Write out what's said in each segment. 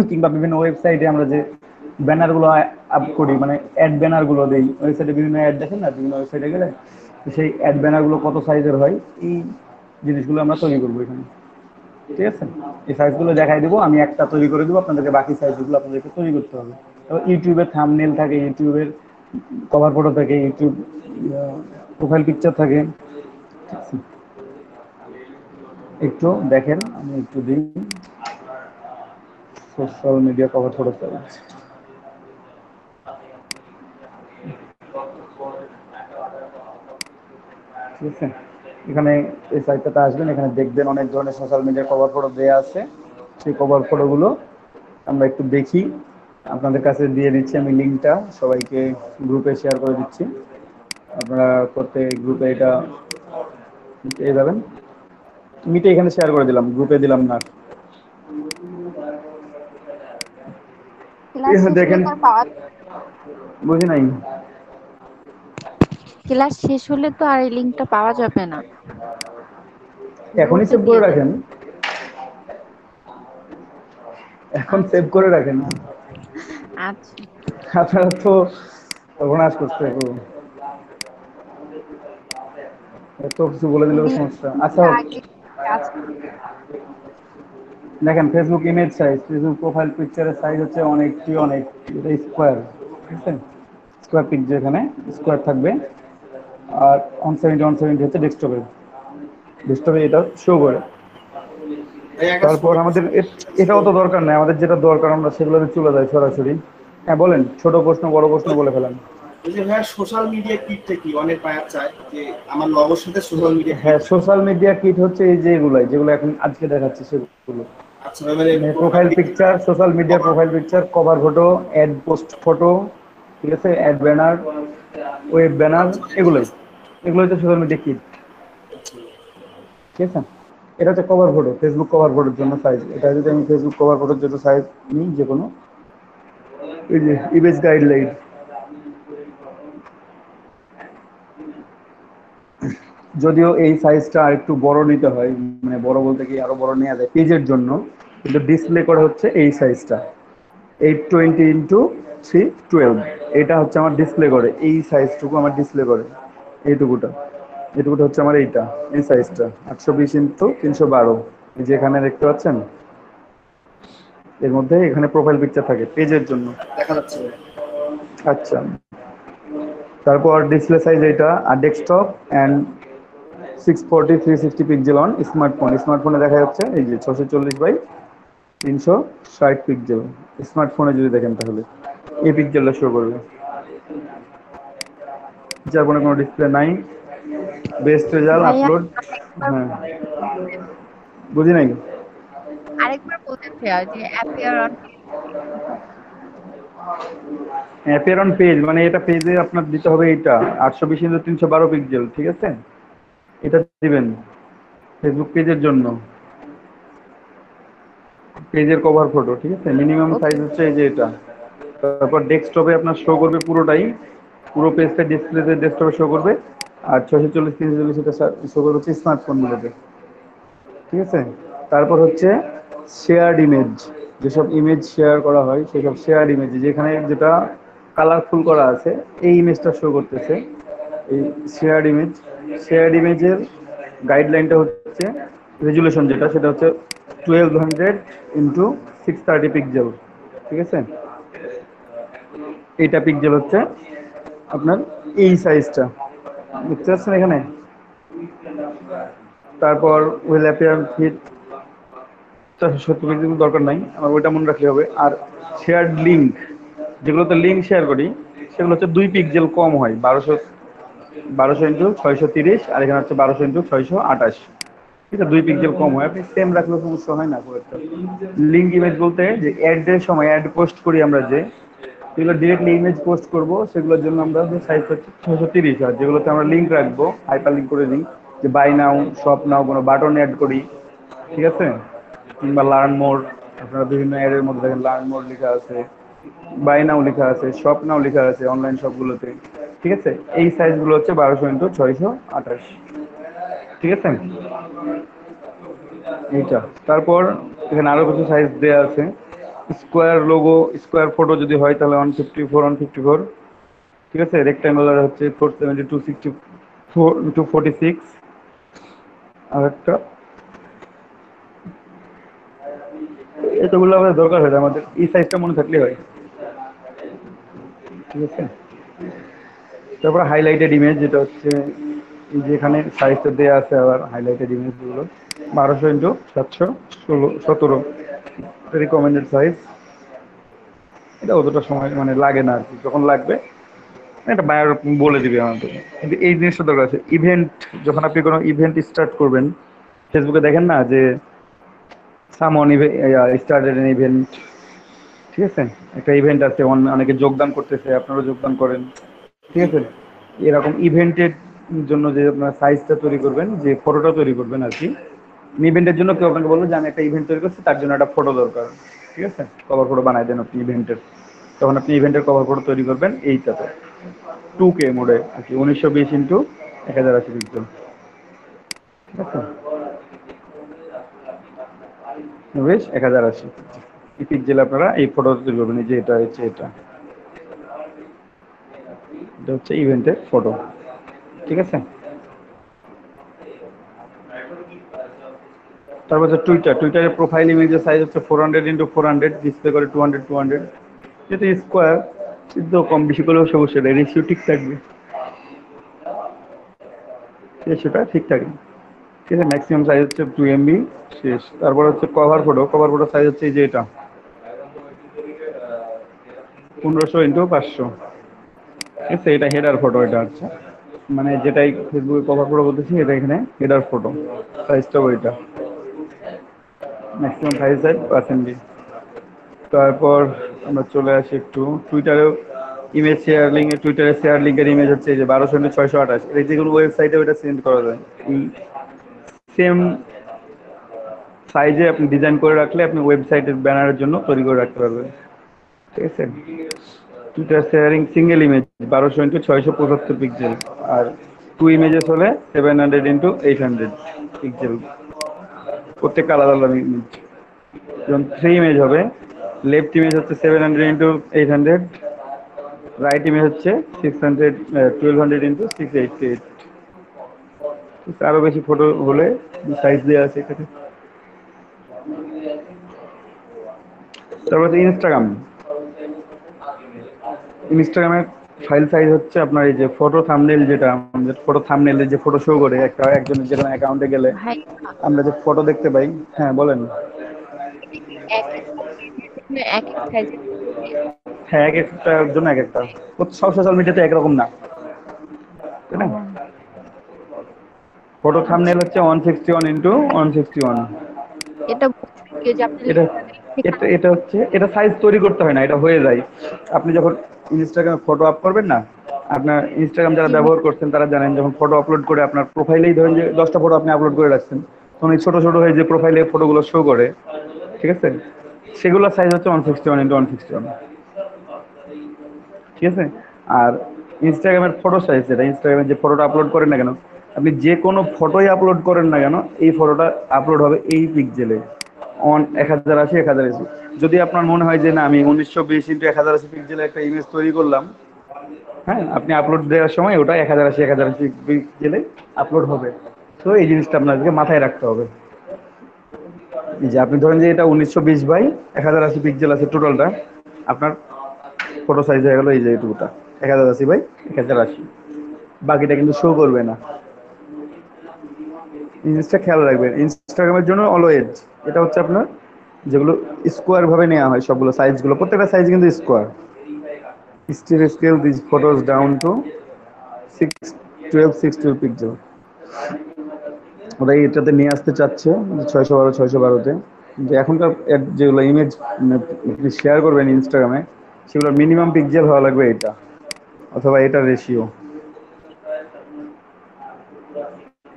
কিংবা বিভিন্ন ওয়েবসাইটে আমরা যে ব্যানারগুলো আপ করি, মানে অ্যাড ব্যানারগুলো দেই ওয়েবসাইটে, বিভিন্ন অ্যাড দেখেন না বিভিন্ন ওয়েবসাইটে গেলে, তো সেই অ্যাড ব্যানারগুলো কত সাইজের হয়, এই জিনিসগুলো আমরা তৈরি করবো এখানে। ঠিক আছে, এই সাইজগুলো দেখাই দেবো, আমি একটা তৈরি করে দেবো আপনাদেরকে, বাকি সাইজগুলো আপনাদেরকে তৈরি করতে হবে। এবার ইউটিউবের থাম্বনেল থাকে, ইউটিউবের কভার ফটো থাকে, ইউটিউব প্রোফাইল পিকচার থাকে। একটু দেখেন, আমি একটু দিই সোশ্যাল মিডিয়া কভার ফটো চাই। ঠিক আছে, এখানে এই সাইটটাতে আসবেন, এখানে দেখবেন অনেক ধরনের সোশ্যাল মিডিয়া কভার ফটো দেওয়া আছে। সেই কভার ফটোগুলো আমরা একটু দেখি, আপনাদের কাছে দিয়ে দিচ্ছি আমি লিঙ্কটা, সবাইকে গ্রুপে শেয়ার করে দিচ্ছি। আপনারা প্রত্যেক গ্রুপে এটা পেয়ে যাবেন। মিটে এখানে শেয়ার করে দিলাম, গ্রুপে দিলাম না। ক্লাস শেষ হলে দেখেন, তো আর পাওয়া বুঝি নাই। ক্লাস শেষ হলে তো আর এই লিঙ্কটা পাওয়া যাবে না। এখনই গ্রুপে সেভ করে দিয়ে দেন। রাখেন, এখন সেভ আচ্ছা। করে রাখেন। আচ্ছা। আপনারা তো সর্বনাশ করছে গো। এত কিছু বলে দিলেও সমস্যা। আচ্ছা, লিঙ্কটা আগে আছে। দেখেন Facebook image size, Facebook profile পিকচারের সাইজ হচ্ছে অনেকটি অনেক, এটা স্কোয়ার। ঠিক আছে, স্কোয়ার পিক যেখানে স্কোয়ার থাকবে। আর 170 হচ্ছে ডেস্কটপে, ডেস্কটপে এটা শো করে। তারপর আমাদের এটাও তো দরকার নাই, আমাদের যেটা দরকার আমরা সেগুলোতে চলে যাই সরাসরি। হ্যাঁ বলেন, ছোট প্রশ্ন বড় প্রশ্ন বলে ফেলেন। ওই যে ভাইয়া সোশ্যাল মিডিয়া কিটটা কি, অনেক বায়ার চায় যে আমার লগোর সাথে সোশ্যাল মিডিয়া কিট। হ্যাঁ, সোশ্যাল মিডিয়া কিট হচ্ছে এই যে এগুলাই, যেগুলো এখন আজকে দেখাচ্ছি সেগুলো। আচ্ছা মানে মানে প্রোফাইল প্রোফাইল পিকচার, সোশ্যাল মিডিয়ার profile picture, cover photo, add post photo, ঠিক আছে, অ্যাড ব্যানার, ওয়েব ব্যানার, আচ্ছা ঠিক এগুলোই, আছে। এগুলোই তো সোশ্যাল মিডিয়া কিট। ঠিক আছে, এটা হচ্ছে কভার ফটো, ফেসবুক কভার ফটোর জন্য সাইজ। এটা যদি আমি ফেসবুক কভার ফটোর জন্য সাইজ নিই যে কোনো, এই যে ইমেজ গাইডলাইন, যদিও এই সাইজটা আরেকটু বড় নিতে হয়, মানে বড় বলতে কি আরো বড় নেওয়া যায় পেজের জন্য, কিন্তু ডিসপ্লে করে হচ্ছে এই সাইজটা, 820 × 312, এটা হচ্ছে আমার ডিসপ্লে করে, এই সাইজটুকু আমার ডিসপ্লে করে, এইটুকুটা, এইটুকুটা হচ্ছে আমার এইটা, এই সাইজটা 820 × 312, এই যে এখানে দেখতে পাচ্ছেন, এর মধ্যে এখানে প্রোফাইল পিকচার থাকে পেজের জন্য। দেখা যাচ্ছে। আচ্ছা, তারপর ডিসপ্লে সাইজ এটা, আর desktop and 640 × 360 pixel on smartphone, স্মার্টফোনে দেখা যাচ্ছে এই যে 640 × 360 পিক্সেল, স্মার্টফোনে যদি দেখেন তাহলে এই পিক্সেলটা শো করবে। যার কোনো ডিসপ্লে নাই, বেস্ট রেজাল্ট ভাইয়া আপলোড। আরেকবার হ্যাঁ, বুঝি নাই। আরেকবার বলতেন ভাইয়া যে appear on. Appear on page মানে এটা পেজে আপনার দিতে হবে, এইটা 820 × 312 পিক্সেল, ঠিক আছে, এটা দিবেন ফেসবুক পেজের জন্য, পেজের কভার ফটো। ঠিক আছে, মিনিমাম ওকে। সাইজ হচ্ছে এই যে এটা। তারপর ডেস্কটপে আপনার শো করবে পুরোটাই, পুরো পেজটা ডিসপ্লেতে ডেস্কটপে শো করবে। আর 640 × 340 এটা শো করবে হচ্ছে স্মার্টফোনগুলোতে। ঠিক আছে, তারপর হচ্ছে শেয়ার্ড ইমেজ, যেসব ইমেজ শেয়ার করা হয় সেসব শেয়ার্ড ইমেজ, যেখানে যেটা কালারফুল করা আছে এই ইমেজটা শো করতেছে, এই শেয়ার্ড ইমেজ। শেয়ার্ড ইমেজের গাইডলাইনটা হচ্ছে, রেজুলেশন যেটা সেটা হচ্ছে 1200 × 630 পিক্সেল। ঠিক আছে, এইটা পিক্সেল হচ্ছে আপনার এই সাইজটা, বুঝতে পারছেন এখানে। তারপর উইল অ্যাপিয়ার ফিট 470 পিক্সেল দরকার নাই আমার, ওইটা মনে রাখলে হবে। আর শেয়ার্ড লিঙ্ক, যেগুলোতে লিঙ্ক শেয়ার করি সেগুলো হচ্ছে 2 পিক্সেল কম হয়, 1200 × 630, আর এখানে হচ্ছে 1200 × 628। ঠিক আছে, 2 পিক্সেল কম হয়, আপনি সেম রাখলেও সমস্যা হয় না খুব একটা। লিঙ্ক ইমেজ বলতে যে অ্যাডের সময় অ্যাড পোস্ট করি আমরা, যে যেগুলো ডিরেক্টলি ইমেজ পোস্ট করব সেগুলোর জন্য আমরা সাইজ হচ্ছে 630, আর যেগুলোতে আমরা লিঙ্ক রাখবো হাইপার লিঙ্ক করে দিই, যে বাই নাও, শপ নাও, কোনো বাটন অ্যাড করি, ঠিক আছে, কিংবা লার্ন মোর, আপনারা বিভিন্ন অ্যাডের মধ্যে দেখেন লার্ন মোর লেখা আছে, বাই নাও লেখা আছে, শপ নাও লেখা আছে অনলাইন শপগুলোতে। ঠিক আছে, এই সাইজগুলো হচ্ছে 1200 × 628। ঠিক আছে, এইটা। তারপর এখানে আরো কিছু সাইজ দেওয়া আছে, স্কোয়ার লোগো, স্কোয়ার ফটো যদি হয় তাহলে 154 ঠিক আছে। রেক্ট্যাঙ্গুলার হচ্ছে 470 246 আর একটা, এতগুলো আমাদের দরকার হয় না, আমাদের এই সাইজটা মনে থাকলে হয়, ঠিক আছে। তারপর হাইলাইটেড ইমেজ, যেটা হচ্ছে এই যেখানে সাইজটা দেওয়া আছে আবার হাইলাইটেড ইমেজগুলো 1200x717 রিকমেন্ডেড সাইজ। এটা অতটা সময় মানে লাগে না আর কি, যখন লাগবে এটা বায়ার বলে দিবে আমাদের। কিন্তু এই জিনিসটা দরকার আছে, ইভেন্ট যখন আপনি কোনো ইভেন্ট স্টার্ট করবেন, ফেসবুকে দেখেন না যে সামন স্টার্টেড এন ইভেন্ট, ঠিক আছে, একটা ইভেন্ট আছে, অনেকে যোগদান করতেছে, আপনারাও যোগদান করেন, ঠিক আছে। এরকম ইভেন্টের জন্য যে আপনার সাইজটা তৈরি করবেন, যে ফটোটা তৈরি করবেন আর কি, ইভেন্টের জন্য কেউ আপনাকে বললো যে আমি একটা ইভেন্ট তৈরি করছি, তার জন্য একটা ফটো দরকার, ঠিক আছে, কভার ফটো বানাই দেন আপনি ইভেন্টের, তখন আপনি ইভেন্টের কভার ফটো তৈরি করবেন এইটাতে 2K মোডে আর কি, 1920x1080 পিক্সেল, ঠিক আছে, বেশ 1080 এই পিক্সেল আপনারা এই ফটো তৈরি করবেন। এই যে এটা হচ্ছে এটা হচ্ছে ইভেন্টের ফটো, ঠিক আছে। তারপর হচ্ছে টুইটারের প্রোফাইল ইমেজের সাইজ হচ্ছে 400x400, ডিসপ্লে করে 200x200, যেটা স্কোয়ার, কিন্তু কম বেশি করলেও সমস্যা নেই, রেশিও ঠিক থাকবে, রেশিওটা ঠিক থাকবে, ঠিক আছে। ম্যাক্সিমাম সাইজ হচ্ছে 2 MB শেষ। তারপর হচ্ছে কভার ফটো সাইজ হচ্ছে এই যে এটা 1500x500, ঠিক আছে। এটা হেডার ফটো, এটা হচ্ছে মানে যেটাই ফেসবুকে কভার ফটো বলতেছি, এটা এখানে হেডার ফটো, সাইজটাও এটা ম্যাক্সিমাম সাইজ 5 MB। তারপর আমরা চলে আসি একটু টুইটারেও ইমেজ শেয়ার লিঙ্ক, টুইটারের শেয়ার লিঙ্কের ইমেজ হচ্ছে যে 1200x628, এই যেগুলো ওয়েবসাইটে ওটা সেন্ড করা যায়, সেম সাইজে আপনি ডিজাইন করে রাখলে আপনি ওয়েবসাইটের ব্যানারের জন্য তৈরি করে রাখতে পারবেন, ঠিক আছে। Twitter sharing single image 1200x675 pixel, আর 2 ইমেজেস হলে 700x800 পিক্সেল, প্রত্যেকটা আলাদা আলাদা ইমেজ। যখন 3 ইমেজ হবে, লেফট ইমেজ হচ্ছে 700x800, রাইট ইমেজ হচ্ছে 1200x688। আরো বেশি ফটো হলে সাইজ দেওয়া আছে এখানে। তারপর হচ্ছে ইনস্টাগ্রামের ফাইল সাইজ হচ্ছে আপনার এই যে ফটো থাম্বনেল, যেটা আমাদের ফটো থাম্বনেলে যে ফটো শো করে একটা একজনের যেকোনো অ্যাকাউন্টে গেলে ভাইয়া, আমরা যে ফটো দেখতে পাই। হ্যাঁ বলেন। এটা কি এক একটা পেজের জন্য এক এক সাইজের? হ্যাঁ, এক একটার জন্য এক একটা, সব সোশ্যাল মিডিয়াতে একরকম না, তাই না। ও ফটো থাম্বনেল আচ্ছা, হচ্ছে 161x161। এটা বুঝছি কি যে আপনি এটা লিখে দিলেন সেখানে। এটা এটা হচ্ছে, এটা সাইজ তৈরি করতে হয় না, এটা হয়ে যায়। আপনি যখন ইনস্টাগ্রামে ফটো আপ করবেন না, আপনার ইনস্টাগ্রাম যারা জি ব্যবহার ভাইয়া। করছেন তারা জানেন, যখন ফটো আপলোড করে আপনার প্রোফাইলেই ধরেন যে 10টা ফটো আপনি আপলোড করে রাখছেন, তখন এই ছোট ছোট হয়ে যে প্রোফাইলে ফটোগুলো শো করে, ঠিক আছে, সেগুলোর সাইজ হচ্ছে 161x161, ঠিক আছে। আর ইনস্টাগ্রামের ফটো সাইজ, যেটা ইনস্টাগ্রামে যে ফটোটা আপলোড করেন না কেন, আপনি যে কোনো ফটোই আপলোড করেন না কেন, এই ফটোটা আপলোড হবে এই পিক্সেলে 1080x1080। যদি আপনার মনে হয় যে না আমি 1920x1080 পিক্সেলে একটা ইমেজ তৈরি করলাম, হ্যাঁ, আপনি আপলোড দেওয়ার সময় ওটা 1080x1080 পিক্সেলে আপলোড হবে। তো এই জিনিসটা আপনাদেরকে মাথায় রাখতে হবে, যে আপনি ধরেন যে এটা 1920x1080 পিক্সেল আছে টোটালটা, আপনার ফটো সাইজ হয়ে গেল এই যে এইটুকুটা 1080x1080, বাকিটা কিন্তু শো করবে না। জিনিসটা খেয়াল রাখবেন ইনস্টাগ্রামের জন্য অলওয়েজ। এটা হচ্ছে আপনার যেগুলো স্কোয়ার ভাবে নেওয়া হয়, সবগুলো সাইজগুলো প্রত্যেকটা সাইজ কিন্তু square. Still scale this photos down to 612 pixel. ওরা এটাতে নিয়ে আসতে চাচ্ছে 612 কিন্তু এখনকার যেগুলো ইমেজ শেয়ার করবেন ইনস্টাগ্রামে, সেগুলোর মিনিমাম পিক্সেল হওয়া লাগবে এটা, অথবা এটা রেশিও,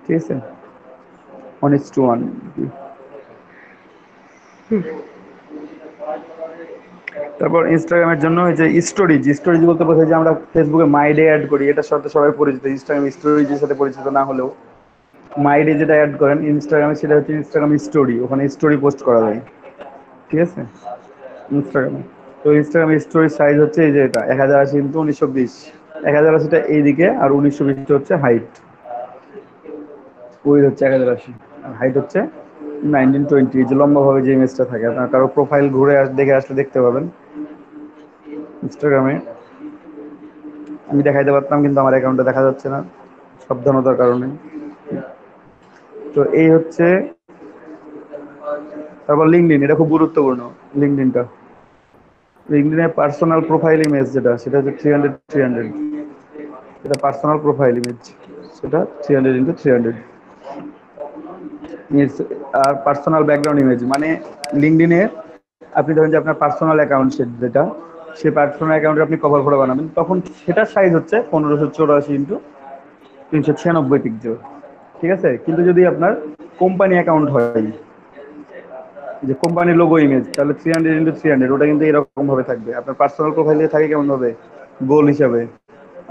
ঠিক আছে, 1:1। তারপর ইনস্টাগ্রামের জন্য এই যে স্টোরিজ বলতে বোঝায় যে আমরা ফেসবুকে মাই ডে অ্যাড করি, এটার সাথে সবাই পরিচিত। ইনস্টাগ্রাম স্টোরিজের সাথে পরিচিত না হলেও মাই ডে যেটা অ্যাড করেন ইনস্টাগ্রামে, সেটা হচ্ছে ইনস্টাগ্রাম স্টোরি, ওখানে স্টোরি পোস্ট করা যায়, ঠিক আছে। ইনস্টাগ্রামে। তো ইনস্টাগ্রামে স্টোরি সাইজ হচ্ছে এই যে এটা 1080 ইন্টু 1920। 1080টা এইদিকে আর 1920 হচ্ছে হাইট। উইড হচ্ছে 1080 আর হাইট হচ্ছে 1920। এই যে লম্বাভাবে যে ইমেজটা থাকে, আপনার কারো প্রোফাইল ঘুরে দেখে আসলে দেখতে পাবেন ইনস্টাগ্রামে। আমি দেখাইতে পারতাম কিন্তু আমার অ্যাকাউন্টে দেখা যাচ্ছে না সাবধানতার কারণে। তো এই হচ্ছে। তারপর লিঙ্কডইন, এটা খুব গুরুত্বপূর্ণ। লিঙ্কডইনটা, লিঙ্কডইনের পার্সোনাল প্রোফাইল ইমেজ যেটা, সেটা হচ্ছে 300 এটা পার্সোনাল প্রোফাইল ইমেজ, সেটা 300 × 300। আর পার্সোনাল ব্যাকগ্রাউন্ড ইমেজ মানে লিঙ্কডইনে আপনি ধরেন যে আপনার পার্সোনাল অ্যাকাউন্ট যেটা, সেই পার্সোনাল অ্যাকাউন্টে আপনি কভার ফটো বানাবেন, তখন সেটার সাইজ হচ্ছে 1584 × 396 পিক্সেল। ঠিক আছে, কিন্তু যদি আপনার কোম্পানি অ্যাকাউন্ট হয়, যে কোম্পানির লোগো ইমেজ, তাহলে 300 × 300 ওটা কিন্তু এরকম ভাবে থাকবে। আপনার পার্সোনাল প্রোফাইলে থাকে কেমন ভাবে, গোল হিসাবে,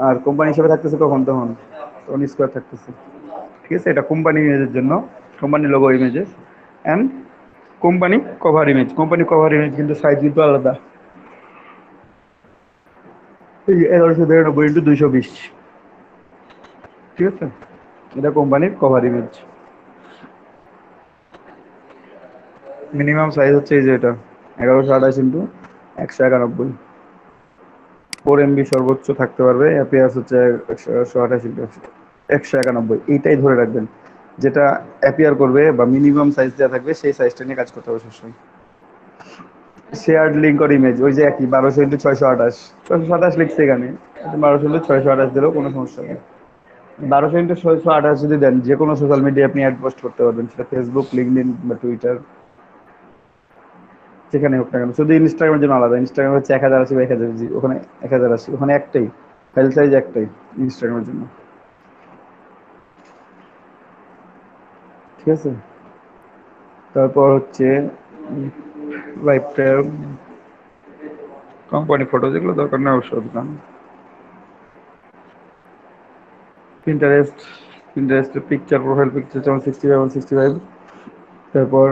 আর কোম্পানি হিসাবে থাকতেছে তখন তখন স্কোয়ার থাকতেছে। ঠিক আছে, এটা কোম্পানি ইমেজের জন্য, company logo images and company cover image. Company cover image কিন্তু সাইজ কিন্তু আলাদা। 1192 × 220। ঠিক আছে, এটা কোম্পানির কভার ইমেজ। মিনিমাম সাইজ হচ্ছে এই যে এটা 1128 × 191। 4 MB সর্বোচ্চ থাকতে পারবে। অ্যাপিয়ার্স হচ্ছে 128 × 191। এইটাই ধরে রাখবেন, যেটা অ্যাপিয়ার করবে বা মিনিমাম সাইজ দেওয়া থাকবে সেই সাইজটা নিয়ে কাজ করতে হবে সবসময়। শেয়ার্ড লিঙ্ক আর ইমেজ ওই যে একই 1200 × 628। 628 লিখছে এখানে, 1200 × 628 দিলেও কোনো সমস্যা নেই। 1200 × 628 যদি দেন, যে কোনো সোশ্যাল মিডিয়া আপনি অ্যাড পোস্ট করতে পারবেন, সেটা ফেসবুক, লিঙ্কডইন বা টুইটার, যেখানে হোক না কেন। শুধু ইনস্টাগ্রামের জন্য আলাদা, ইনস্টাগ্রাম হচ্ছে 1080 বা 1080, ওখানে 1080, ওখানে একটাই ফাইল সাইজ, একটাই ইনস্টাগ্রামের জন্য। ঠিক আছে, তারপর হচ্ছে লাইফস্টাইল, কোম্পানি ফটো, যেগুলো দরকার না অবশ্য দিলাম। পিন্টারেস্ট, পিন্টারেস্টের পিকচার, প্রোফাইল পিকচার যেমন 65 × 65। তারপর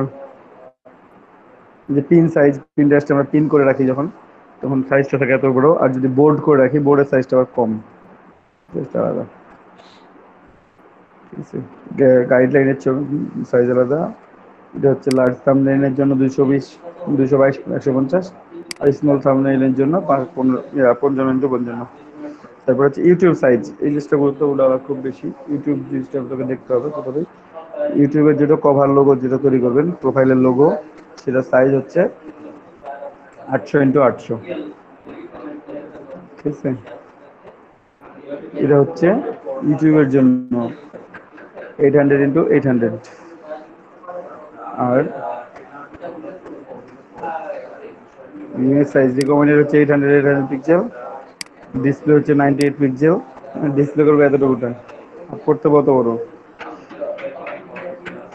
যে পিন সাইজ, পিন্টারেস্ট আমরা পিন করে রাখি যখন, তখন সাইজটা থাকে এত বড়, আর যদি বোর্ড করে রাখি, বোর্ডের সাইজটা আবার কম, সাইজটা আলাদা। ঠিক আছে, গাইডলাইনের সাইজ আলাদা। এটা হচ্ছে লার্জ থাম্বনেইলের জন্য 220, 222, 150, আর স্মল থাম্বনেইলের জন্য 55 × 55। তারপর হচ্ছে ইউটিউব সাইজ, এই জিনিসটা গুরুত্বপূর্ণ আবার খুব বেশি। ইউটিউব জিনিসটা আপনাকে দেখতে হবে প্রথমেই। ইউটিউবের যেটা কভার লোগো যেটা তৈরি করবেন, প্রোফাইলের লোগো, সেটা সাইজ হচ্ছে 800 × 800। ঠিক আছে, এটা হচ্ছে ইউটিউবের জন্য 800 × 800। আর ইমেজ সাইজ রিকমেন্ডেড হচ্ছে 800 পিক্সেল। ডিসপ্লে হচ্ছে 98 পিক্সেল। ডিসপ্লে করবে এতটুকুটা, করতে কত বড়।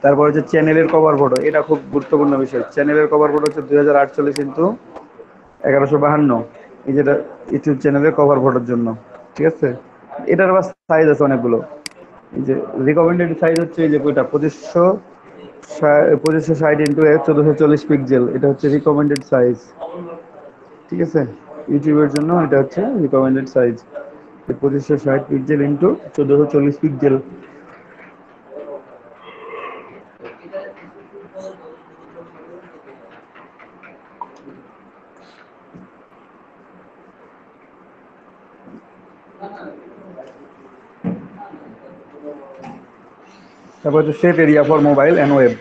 তারপর হচ্ছে চ্যানেলের কভার ফটো, এটা খুব গুরুত্বপূর্ণ বিষয়। চ্যানেলের কভার ফটো হচ্ছে 2048 × 1152। এই যেটা ইউটিউব চ্যানেলের কভার ফটোর জন্য। ঠিক আছে, এটার আবার সাইজ আছে অনেকগুলো। এই যে রিকমেন্ডেড সাইজ হচ্ছে এই যে কয়টা, 2560 × 1440 পিক্সেল, এটা হচ্ছে রিকমেন্ডেড সাইজ। ঠিক আছে, ইউটিউবের জন্য এটা হচ্ছে recommended size, 2560 pixel into 1440 pixel. তারপর হচ্ছে save area for mobile and web.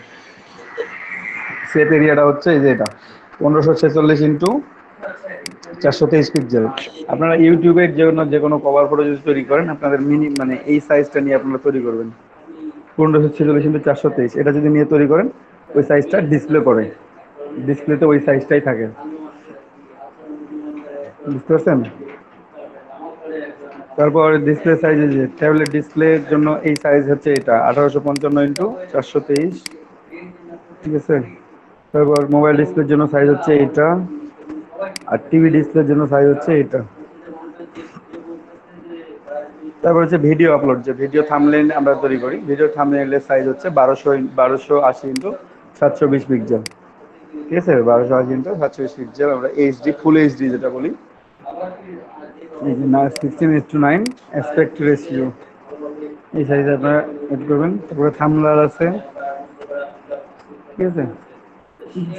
Save এরিয়াটা হচ্ছে এই যে এটা 1546 × 423 পিক্সেল। আপনারা ইউটিউবের যে কোনো কভার ফটো যদি তৈরি করেন, আপনাদের মানে এই সাইজটা নিয়ে আপনারা তৈরি করবেন, 1546 × 423। এটা যদি নিয়ে তৈরি করেন, ওই সাইজটা ডিসপ্লে করে, ডিসপ্লেতে ওই সাইজটাই থাকে। বুঝতে পারছেন? তারপর ডিসপ্লে সাইজ, যে ট্যাবলেট ডিসপ্লের জন্য এই সাইজ হচ্ছে এটা 1855 × 423। ঠিক আছে, তারপর মোবাইল ডিসপ্লের জন্য সাইজ হচ্ছে এটা, আর টিভি ডিসপ্লের জন্য সাইজ হচ্ছে এটা। তারপর হচ্ছে ভিডিও আপলোড, যে ভিডিও থাম্বনেইল আমরা তৈরি করি, ভিডিও থাম্বনেইলের সাইজ হচ্ছে 1280 × 720 পিক্সেল। ঠিক আছে, 1280x720 পিক্সেল, আমরা এইচডি ফুল এইচডি যেটা বলি, এই যে না 16:9 অ্যাসপেক্ট রেশিও, এই সাইজে আপনারা এড করবেন। তারপরে থাম্বনেল আছে, ঠিক আছে।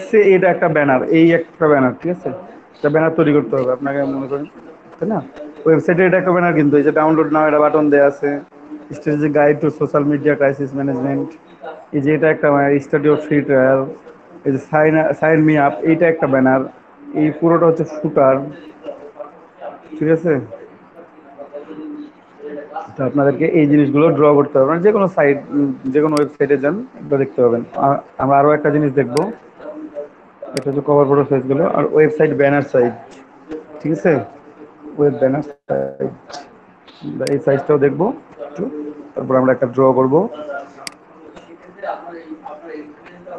সে এটা একটা ব্যানার, এই একটা ব্যানার, ঠিক আছে। একটা ব্যানার তৈরি করতে হবে আপনাকে, মনে করেন, তাই না? ওয়েবসাইটে এটা একটা ব্যানার, কিন্তু এই যে ডাউনলোড নাও একটা বাটন দেওয়া আছে, strategy guide to social media crisis management, এই যে এটা একটা স্টাডি অফ ফ্রি ট্রায়াল, এই যে সাইন মি আপ, এইটা একটা ব্যানার, এই পুরোটা হচ্ছে ফুটার, ঠিক আছে। তো আপনাদেরকে এই জিনিসগুলো ড্র করতে হবে, মানে যে কোনো সাইট, যে কোনো ওয়েবসাইটে যান, এটা দেখতে পাবেন। আমরা আরো একটা জিনিস দেখবো, এটা হচ্ছে কভার ফটো সাইজগুলো আর ওয়েবসাইট ব্যানার সাইজ, ঠিক আছে। ওয়েব ব্যানার সাইজ, এই সাইজটাও দেখবো একটু। তারপর আমরা একটা ড্র করব,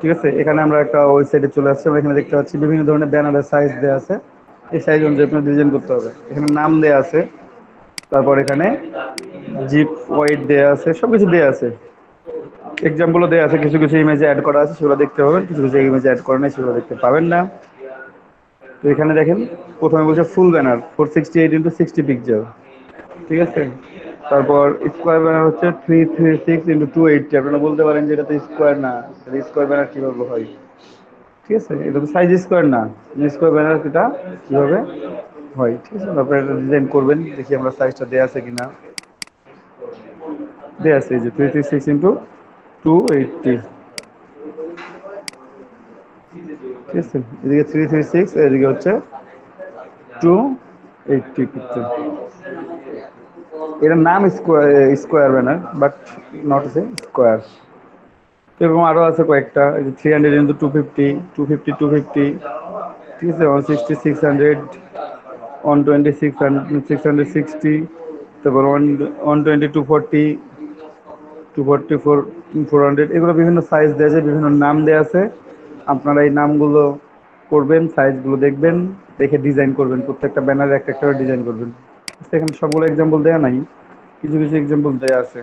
ঠিক আছে। এখানে আমরা একটা ওয়েবসাইটে চলে আসছি, আমরা এখানে দেখতে পাচ্ছি বিভিন্ন ধরনের ব্যানারের সাইজ দেওয়া আছে। এই সাইজ অনুযায়ী আপনার ডিজাইন করতে হবে। এখানে নাম দেওয়া আছে, তারপর এখানে জিপ ওয়েট দেওয়া আছে, সবকিছু দেওয়া আছে, এক্সাম্পলও দেওয়া আছে। কিছু কিছু ইমেজে অ্যাড করা আছে, সেগুলো দেখতে পাবেন। কিছু কিছু ইমেজে অ্যাড করা নেই, সেগুলো দেখতে পাবেন না। তো এখানে দেখেন, প্রথমে বলছে ফুল ব্যানার 468x60 পিক্সেল, ঠিক আছে। তারপর স্কোয়ার ব্যানার হচ্ছে 336x280। আপনারা বলতে পারেন যে এটা তো স্কোয়ার না, স্কোয়ার ব্যানার কিভাবে হয়, ঠিক আছে। এটা তো সাইজ স্কোয়ার না, স্কোয়ার ব্যানার এটা কিভাবে হয়, ঠিক আছে। তারপরে এটা ডিজাইন করবেন, দেখি আমরা সাইজটা দেওয়া আছে কিনা। দেওয়া আছে, এই যে 336x280, ঠিক আছে। এদিকে 336, এদিকে হচ্ছে 280 পিক্সেল। এটার নাম square, square banner, but not a square. এরকম আরো আছে কয়েকটা, 300x250, 250, ঠিক আছে, 160, 600, 120, 660, তারপর 120, 240, 244, 400, এগুলো বিভিন্ন সাইজ দেওয়া আছে, বিভিন্ন নাম দেওয়া আছে। আপনারা এই নামগুলো করবেন, সাইজগুলো দেখবেন, দেখে ডিজাইন করবেন। প্রত্যেকটা ব্যানারে একটা একটা ডিজাইন করবেন। এখানে সবগুলো এক্সাম্পল দেওয়া নাই, কিছু কিছু এক্সাম্পল দেওয়া আছে।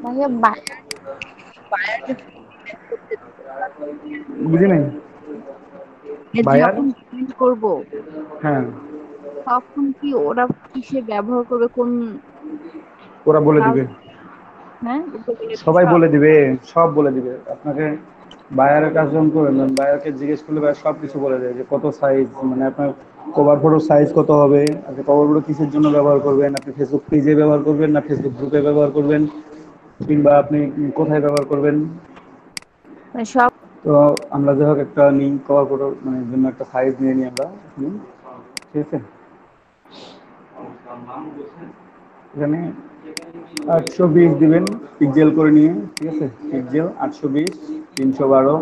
ভাইয়া বায়ার বায়ার যখন payment করতে দিবে, বুঝি নাই। বায়ার, যখন পেমেন্ট করব হ্যাঁ, তখন কি ওরা কিসে ব্যবহার করবে, কোন ওরা বলে দিবে, ব্রাউজার? হ্যাঁ, ওগুলো বলে দিবে সবাই সব। বলে দিবে, সব বলে দিবে আপনাকে। বায়ারের কাজ যখন করবেন, বায়ারকে জিজ্ঞেস করলে বায়ার সব কিছু বলে দেয়, যে কত সাইজ, মানে আপনার কভার ফটোর সাইজ কত হবে, আপনি কভার ফটো কিসের জন্য ব্যবহার করবেন, আপনি ফেসবুক পেজে ব্যবহার করবেন না ফেসবুক গ্রুপে ব্যবহার করবেন, কিংবা আপনি কোথায় ব্যবহার করবেন। মানে সব। তো আমরা যাই হোক একটা নিই, কভার ফটোর মানে জন্য একটা সাইজ নিয়ে নিই আমরা, ঠিক আছে। এখানে 820 দিবেন পিক্সেল করে নিয়ে, ঠিক আছে। পিক্সেল 820, 312,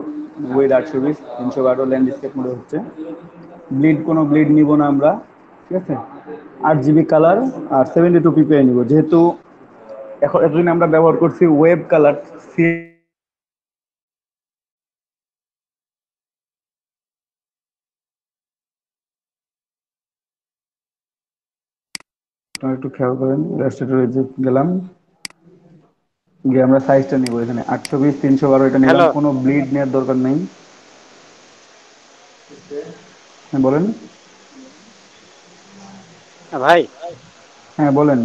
ওয়েট 820, 312 ল্যান্ডস্কেপ মোডে হচ্ছে। ব্লিড, কোনো ব্লিড নিব না আমরা, ঠিক আছে। 8 জিবি কালার আর 72 পিপিআই নিব, যেহেতু এখন এতদিন আমরা ব্যবহার করছি ওয়েব কালার। একটু খেয়াল করেন, রেস্টুরেন্টে গেলাম, গিয়ে আমরা সাইজটা নিব। এখানে 820, 312 এটা নিলাম, হ্যালো। কোনো ব্লিড নেওয়ার দরকার নেই। হ্যাঁ বলেন। ভাই, হ্যাঁ বলেন।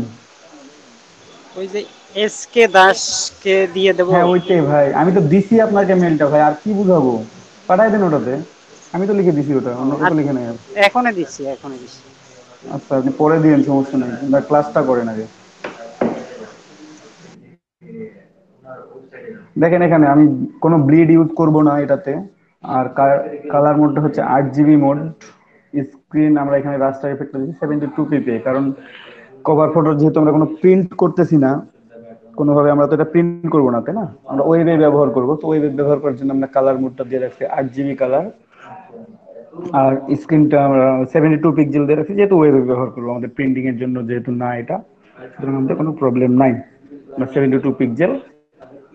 ওই যে এসকে দাসকে দিয়ে দেবো? হ্যাঁ ওইটাই ভাই, আমি তো দিছি আপনাকে মেলটা ভাই, আর কি বুঝাবো, পাঠাই দেন ওটাতে। আমি তো লিখে দিছি, ওটা অন্য কেউ তো লিখে নেই। এখনই দিচ্ছি, এখনই দিচ্ছি। আচ্ছা, আপনি পরে দিন, সমস্যা নেই, আমরা ক্লাসটা করেন আগে। দেখেন এখানে আমি কোনো ব্লিড ইউজ করব না এটাতে। আর কালার মোডটা হচ্ছে 8 জিবি মোড। স্ক্রিন আমরা এখানে রাস্টার এফেক্ট দিচ্ছি 72 পিপিআই, কারণ কভার ফটো যেহেতু আমরা কোনো প্রিন্ট করতেছি না কোনোভাবে, আমরা তো এটা প্রিন্ট করবো না, তাই না, আমরা ওয়েবে ব্যবহার করবো। তো ওয়েবে ব্যবহার করার জন্য আমরা কালার মোডটা দিয়ে রাখছি 8 জিবি কালার। আর স্ক্রিনটা আমরা 72 পিক্সেল দিয়ে রাখছি, যেহেতু ওয়েবে ব্যবহার করবো, আমাদের প্রিন্টিং এর জন্য যেহেতু না এটা, সুতরাং আমাদের কোনো প্রবলেম নাই। আমরা 72 পিক্সেল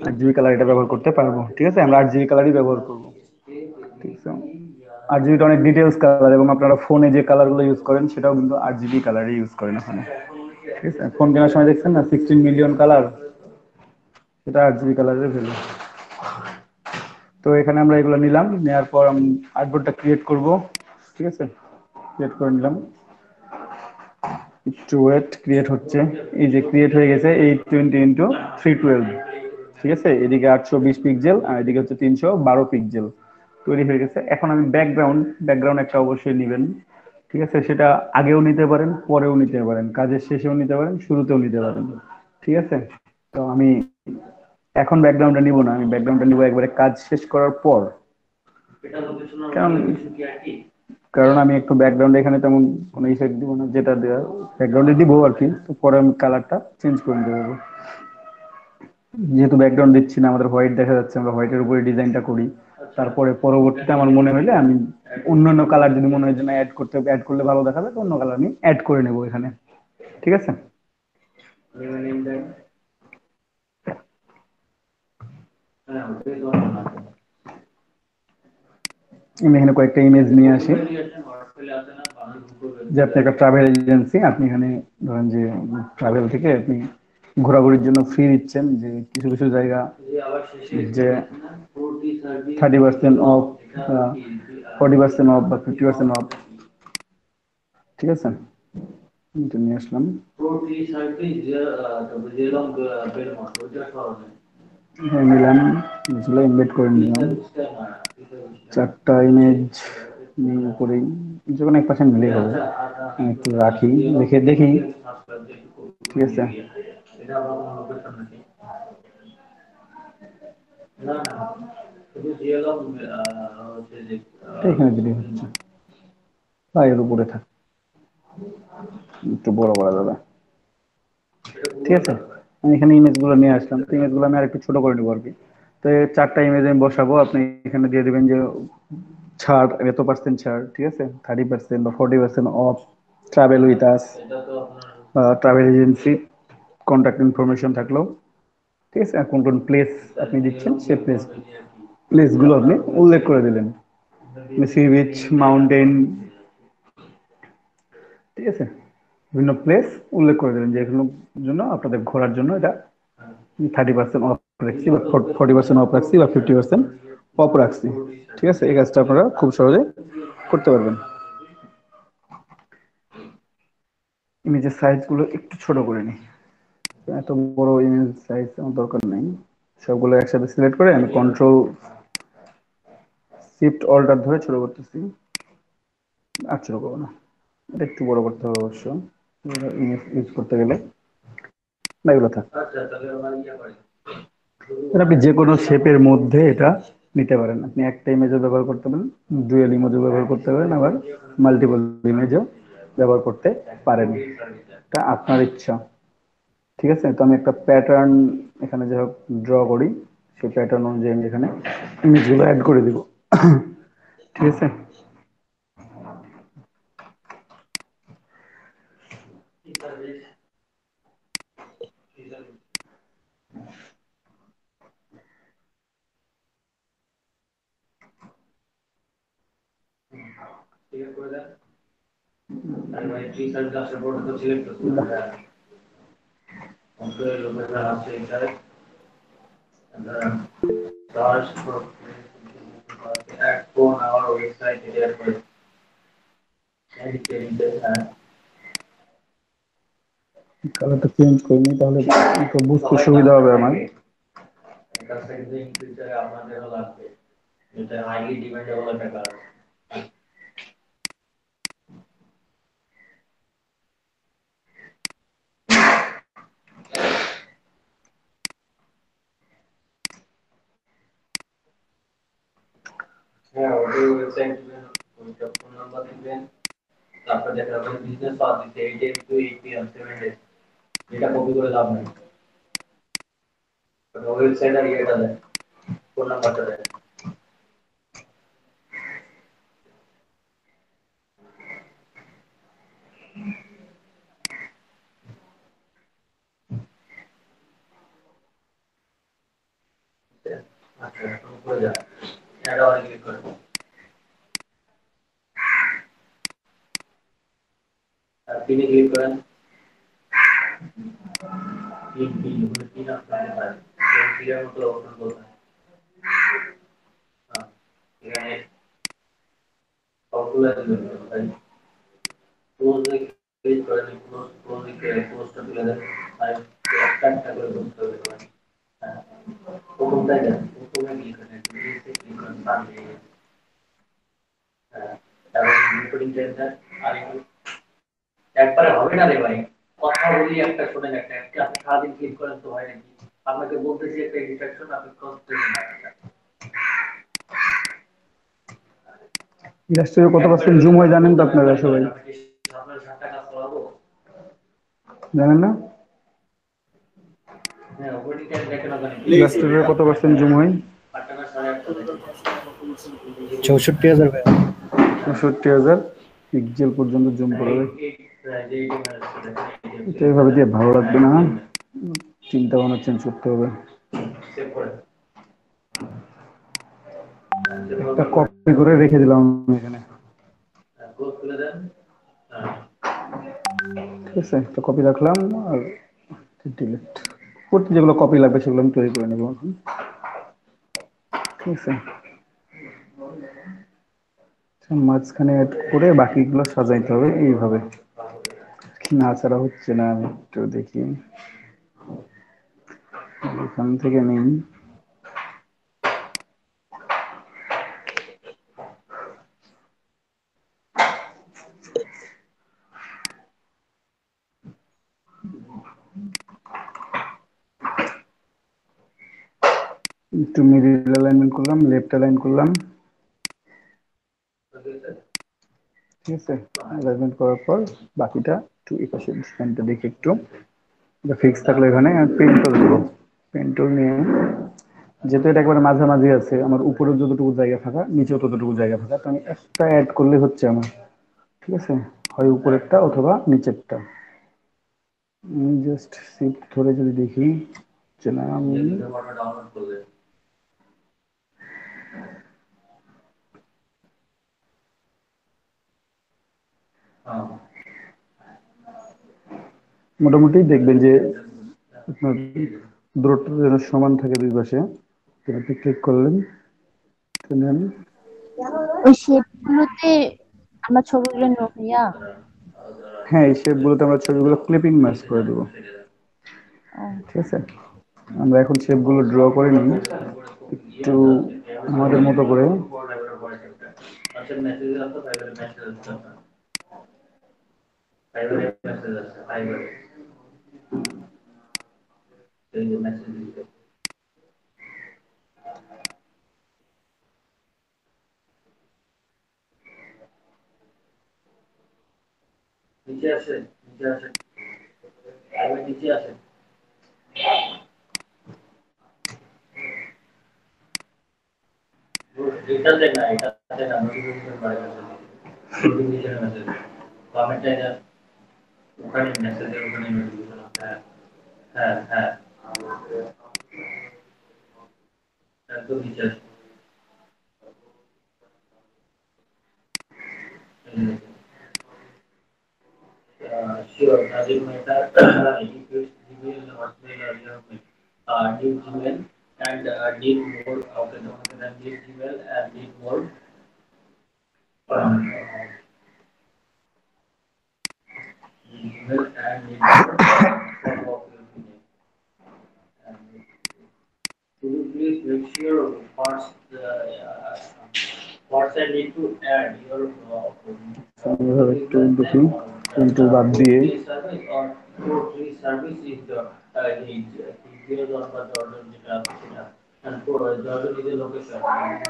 8 জিবি কালার এটা ব্যবহার করতে পারবো, ঠিক আছে। আমরা 8 জিবি কালারই ব্যবহার করবো, ঠিক আছে। 8 জিবিটা অনেক ডিটেলস কালার, এবং আপনারা ফোনে যে কালারগুলো ইউজ করেন সেটাও কিন্তু 8 জিবি কালারই ইউজ করেন ওখানে, ঠিক আছে, ফোন কেনার সময় দেখছেন না 16 মিলিয়ন কালার, সেটা 8 জিবি কালারের ভ্যালু। তো এখানে আমরা এগুলো নিলাম, নেওয়ার পর আমি আর্টবোর্ডটা ক্রিয়েট করব। ঠিক আছে, ক্রিয়েট করে নিলাম, একটু ওয়েট, ক্রিয়েট হচ্ছে। এই যে ক্রিয়েট হয়ে গেছে 820 × 312। ঠিক আছে, এদিকে 820 পিক্সেল আর এদিকে হচ্ছে 312 পিক্সেল তৈরি হয়ে গেছে। এখন আমি ব্যাকগ্রাউন্ড একটা অবশ্যই নেবেন। ঠিক আছে, সেটা আগেও নিতে পারেন, পরেও নিতে পারেন, কাজের শেষেও নিতে পারেন, শুরুতেও নিতে পারেন। ঠিক আছে, তো আমি এখন ব্যাকগ্রাউন্ডটা নিব না, আমি ব্যাকগ্রাউন্ডটা নিব একবারে কাজ শেষ করার পর। কারণ কারণ আমি একটু ব্যাকগ্রাউন্ডে এখানে তেমন কোনো ইফেক্ট দিব না, যেটা দেওয়া ব্যাকগ্রাউন্ডে দিব আর কি। তো পরে আমি কালারটা চেঞ্জ করে নিতে পারবো। যেহেতু ব্যাকগ্রাউন্ড দিচ্ছি না, আমাদের হোয়াইট দেখা যাচ্ছে, আমরা হোয়াইটের উপরে ডিজাইনটা করি। তারপরে পরবর্তীতে আমার মনে হলে আমি অন্যান্য কালার যদি মনে হয় যে না অ্যাড করলে ভালো দেখাবে, তো অন্য কালার আমি অ্যাড করে নেব এখানে। ঠিক আছে, আমি এখানে কয়েকটা ইমেজ নিয়ে আসি। যে আপনি একটা ট্রাভেল এজেন্সি, আপনি এখানে ধরেন যে ট্রাভেল থেকে আপনি ঘোরাঘুরির জন্য ফ্রি দিচ্ছেন, যে কিছু কিছু জায়গা যে 30% অফ, 40% অফ বা 50% অফ। ঠিক আছে, এটা নিয়ে আসলাম। হ্যাঁ, নিলাম, এগুলো ইনভাইট করে নিলাম। 4টা ইমেজ নিয়ে উপরেই যে কোনো এক পাশে নিলেই হবে। আমি একটু রাখি, দেখে দেখি। ঠিক আছে, এখানে দিলেই হচ্ছে, বা এর উপরে থাক, একটু বড় করা যাবে। ঠিক আছে, আমি এখানে ইমেজ গুলো নিয়ে আসলাম। তো ইমেজ গুলো আমি আর একটু ছোট করে নেবো আর কি। তো এই 4টা ইমেজ আমি বসাবো, আপনি এখানে দিয়ে দিবেন যে ছাড়, এত পার্সেন্ট ছাড়। ঠিক আছে, 30% বা 40% of, travel with us, travel agency contact information থাকলো। ঠিক আছে, আর কোন কোন প্লেস আপনি দিচ্ছেন, সে প্লেসগুলো আপনি উল্লেখ করে দিলেন, সি বিচ, মাউন্টেন। ঠিক আছে, বিভিন্ন প্লেস উল্লেখ করে দিলেন যে এগুলোর জন্য আপনাদের ঘোরার জন্য এটা 30% অফ রাখছি বা 40% অফ রাখছি বা 50% অফ রাখছি। ঠিক আছে, এই কাজটা আপনারা খুব সহজে করতে পারবেন। ইমেজের সাইজ গুলো একটু ছোট করে নিই, এত বড় ইমেজ সাইজ আমার দরকার নেই। সবগুলো একসাথে সিলেক্ট করে আমি কন্ট্রোল শিফট অল্টার ধরে ছোট করতেছি। আর ছোট করবো না, এটা একটু বড় করতে হবে অবশ্য ইমেজ ইউজ করতে গেলে। না, এগুলো থাক। আপনি যে কোনো শেপের মধ্যে এটা নিতে পারেন। আপনি একটা ইমেজও ব্যবহার করতে পারেন, ডুয়াল ইমেজও ব্যবহার করতে পারেন, আবার মাল্টিপল ইমেজও ব্যবহার করতে পারেন, এটা আপনার ইচ্ছা। ঠিক আছে, তো আমি একটা প্যাটার্ন এখানে যে ড্র করি, সেই প্যাটার্ন অনুযায়ী আমি এখানে ইমেজগুলো অ্যাড করে দিব। ঠিক আছে, কালারটা চেঞ্জ করে নিই, তাহলে একটু বুঝতে সুবিধা হবে আমার। তিন তিন মানে তিন আপনাদের পারে তিনের মতো অবস্থান কোথায় এখানে সবগুলো তাই ক্লোজে ক্লিক করে দিন ক্লোজে ক্লোজটা তুলে দেন আর একটা একটা করে বলতে হবে হ্যাঁ প্রথমটাই দেন প্রথমে ক্লিক করেন ক্লিক করেন সামনে হ্যাঁ তারপর রিপোর্টিং দেন আর একবারে হবে না রে ভাই কথা বলি একটা শোনেন একটা আপনি সারাদিন ক্লিক করেন তো হয় নাকি আপনাকে বলতেছি একটা ইনস্ট্রাকশন আপনি কনসেন্ট্রেশন রাখেন ইলাস্ট্রেটর কত পার্সেন্ট জুম হয় জানেন তো আপনারা সবাই? আপনার 60 টাকা চালাবো জানেন না? হ্যাঁ অপারেটিং টাইম দেখেন না জানেন ইলাস্ট্রেটর কত পার্সেন্ট জুম হয়? 8 টাকা 8.5 64,000 ভাই। 64,000 পিক্সেল পর্যন্ত জুম করবে। এটা এভাবে দিয়ে ভালো লাগবে না, চিন্তা ভাবনা চেঞ্জ করতে হবে। সেভ করে একটা কপি করে রেখে দিলাম আমি এখানে, ক্লোজ করে দেন ঠিক আছে? একটা কপি রাখলাম আর ডিলিট করতে যেগুলো কপি লাগবে সেগুলো আমি তৈরি করে নেব এখন, ঠিক আছে? মাঝখানে অ্যাড করে বাকিগুলো সাজাইতে হবে এইভাবে। না ছাড়া হচ্ছে না, আমি একটু দেখি এখান থেকে নেই। একটু মিডিল অ্যালাইনমেন্ট করলাম, লেফট অ্যালাইন করলাম, ঠিক আছে? অ্যালাইনমেন্ট করার পর বাকিটা একটু এই পাশে ডিসপ্লেটা দেখে একটু এটা ফিক্স থাকলে এখানে পেন টুল দেব। পেন টুল নিয়ে যেহেতু এটা একবারে মাঝামাঝি আছে, আমার উপরে যতটুকু জায়গা ফাঁকা নিচেও ততটুকু জায়গা ফাঁকা, তো আমি একটা অ্যাড করলে হচ্ছে আমার, ঠিক আছে? হয় উপরেরটা অথবা নিচেরটা। আমি জাস্ট শিফট ধরে যদি দেখি যে না আমি ডাউনলোড করলে মোটামুটি দেখবেন যে আপনার দূরত্ব যেন সমান থাকে দুই পাশে। আপনি ক্লিক করলেন, নেন। ওই শেপগুলোতে আমরা ছবিগুলো নেব ভাইয়া। হ্যাঁ, এই শেপগুলোতে আমরা ছবিগুলো ক্লিপিং ম্যাচ করে দেবো, ও ঠিক আছে? আমরা এখন শেপগুলো ড্র করে নিই একটু আমাদের মতো করে। আচ্ছা মেসেজ আসতো ফাইবারে মেসেজ আসতো ফাইবারে মেসেজ আসছে ফাইবারে এই যে মেসেজ দিতে নিচে আসে ফাইবার নিচে আসে এটা দেখ না নোটিফিকেশন বাড়ে গেছে নোটিফিকেশন মেসেজ কমেন্টে যা ওখানে মেসেজের ওখানে নোটিফিকেশন হ্যাঁ হ্যাঁ হ্যাঁ একদম নিচে আসে sure Nazim Mehta includes Gmail, Hotmail, or Yahoo, need Gmail and need more okay then need Gmail and need more Gmail and need more photo of your email. And could you please make sure first I need to add your এভাবে একটু দেখি কিন্তু বাদ দিয়ে service or free service is the zero or the order যেটা আছে সেটা and for the order is the location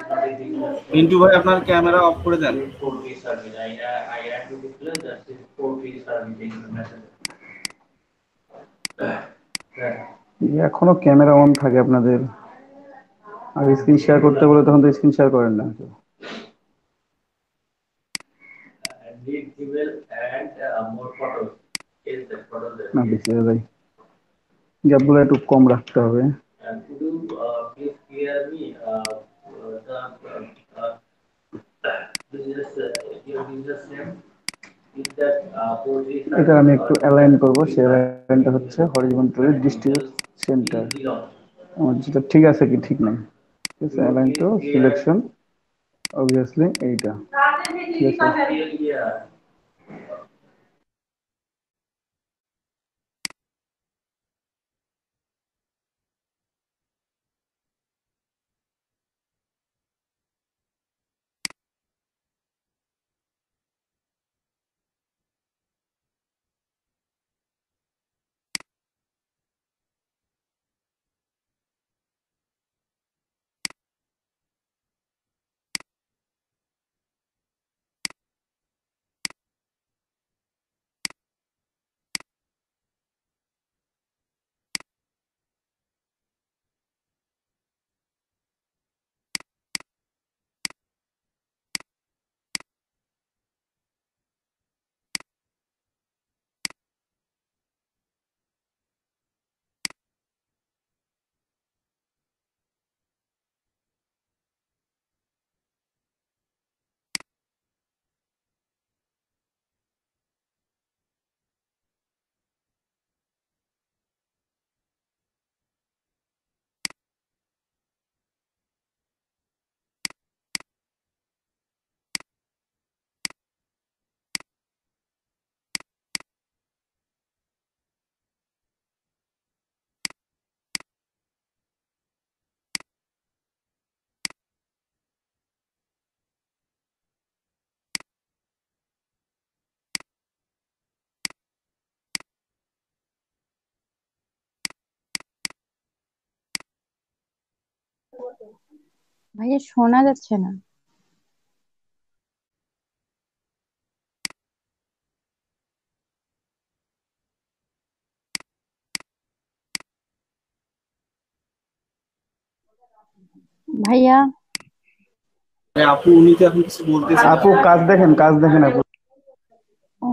not a business Mintu ভাই আপনার ক্যামেরা অফ করে দেন। for free service I had to declare that is for free service in the message এখনো camera on থাকে আপনাদের, আর screen share করতে বলে তখন তো স্ক্রিন শেয়ার করেন না। need email and more photos is the photos না বেশি হয়ে যায়, গ্যাপগুলো একটু কম রাখতে হবে। and could you please clear me the business your business name is that এটা আমি একটু অ্যালাইন করব, সেই অ্যালাইনটা হচ্ছে হরিজন্টালি ডিস্ট্রিবিউট সেন্টার। আমার যেটা ঠিক আছে কি ঠিক নাই, ঠিক আছে, অ্যালাইন টু সিলেকশন অবভিয়াসলি এইটা, ঠিক আছে। ভাইয়া শোনা যাচ্ছে না। ভাইয়া আপু উনি তো এখন কিছু বলতেছে আপু কাজ দেখেন, কাজ দেখেন আপু। ও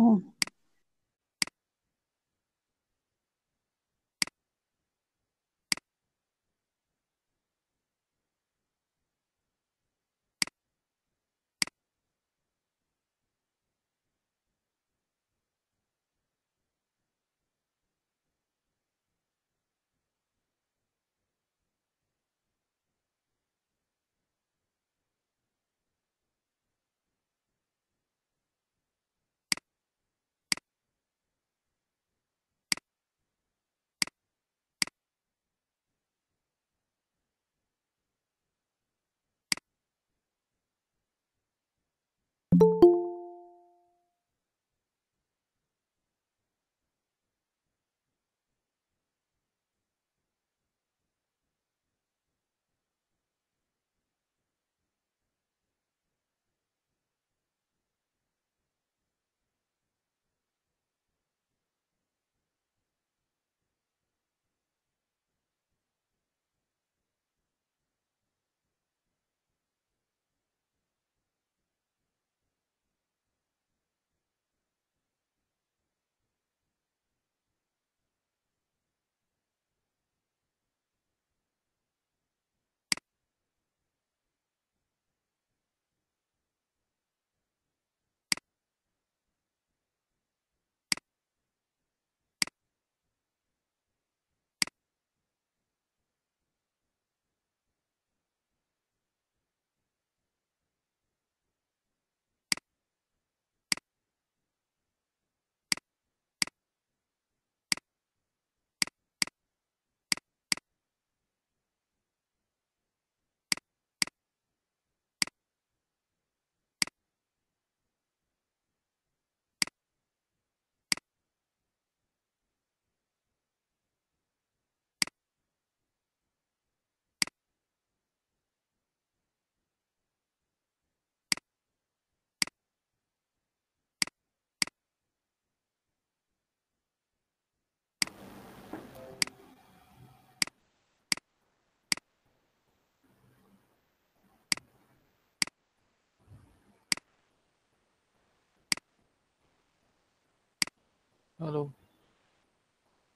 হ্যালো।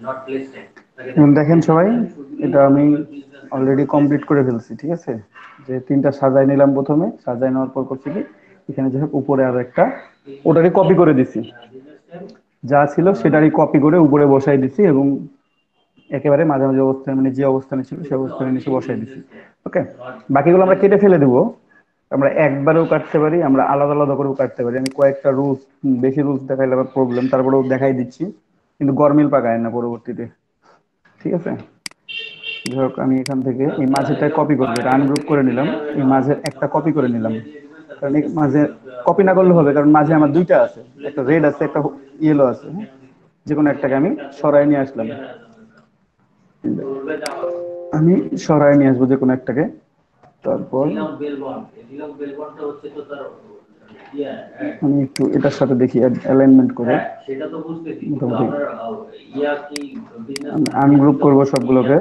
Not listed. দেখেন সবাই, এটা আমি অলরেডি কমপ্লিট করে ফেলছি, ঠিক আছে। যে তিনটা সাজাই নিলাম, প্রথমে সাজাই নেওয়ার পর করছি কি, এখানে যাই হোক উপরে আরো একটা ওটাকে কপি করে দিছি। যা ছিল সেটারই কপি করে উপরে বসাই দিছি এবং একেবারে মাঝামাঝি অবস্থানে মানে যে অবস্থানে ছিল সেই অবস্থানে নিচে বসাই দিছি। ওকে, বাকিগুলো আমরা কেটে ফেলে দেবো। আমরা একবারেও কাটতে পারি, আমরা আলাদা আলাদা করেও কাটতে পারি। আমি কয়েকটা রুলস, বেশি রুলস দেখাইলে আবার প্রবলেম, তারপরেও দেখাই দিচ্ছি, কিন্তু গরমিল পাকায় না পরবর্তীতে। ঠিক আছে, যাই হোক আমি এখান থেকে এই মাঝেরটা কপি করবো, এটা আনগ্রুপ করে নিলাম, এই মাঝের একটা কপি করে নিলাম, কারণ এই মাঝে কপি না করলে হবে, কারণ মাঝে আমার দুইটা আছে, একটা রেড আছে একটা ইয়েলো আছে। হ্যাঁ, যে কোনো একটাকে আমি সরাই নিয়ে আসলাম, আমি সরাই নিয়ে আসবো যে কোনো একটাকে। তারপর আমি একটু এটার সাথে দেখি অ্যালাইনমেন্ট করে মোটামুটি আনগ্রুপ করবো সবগুলোকে।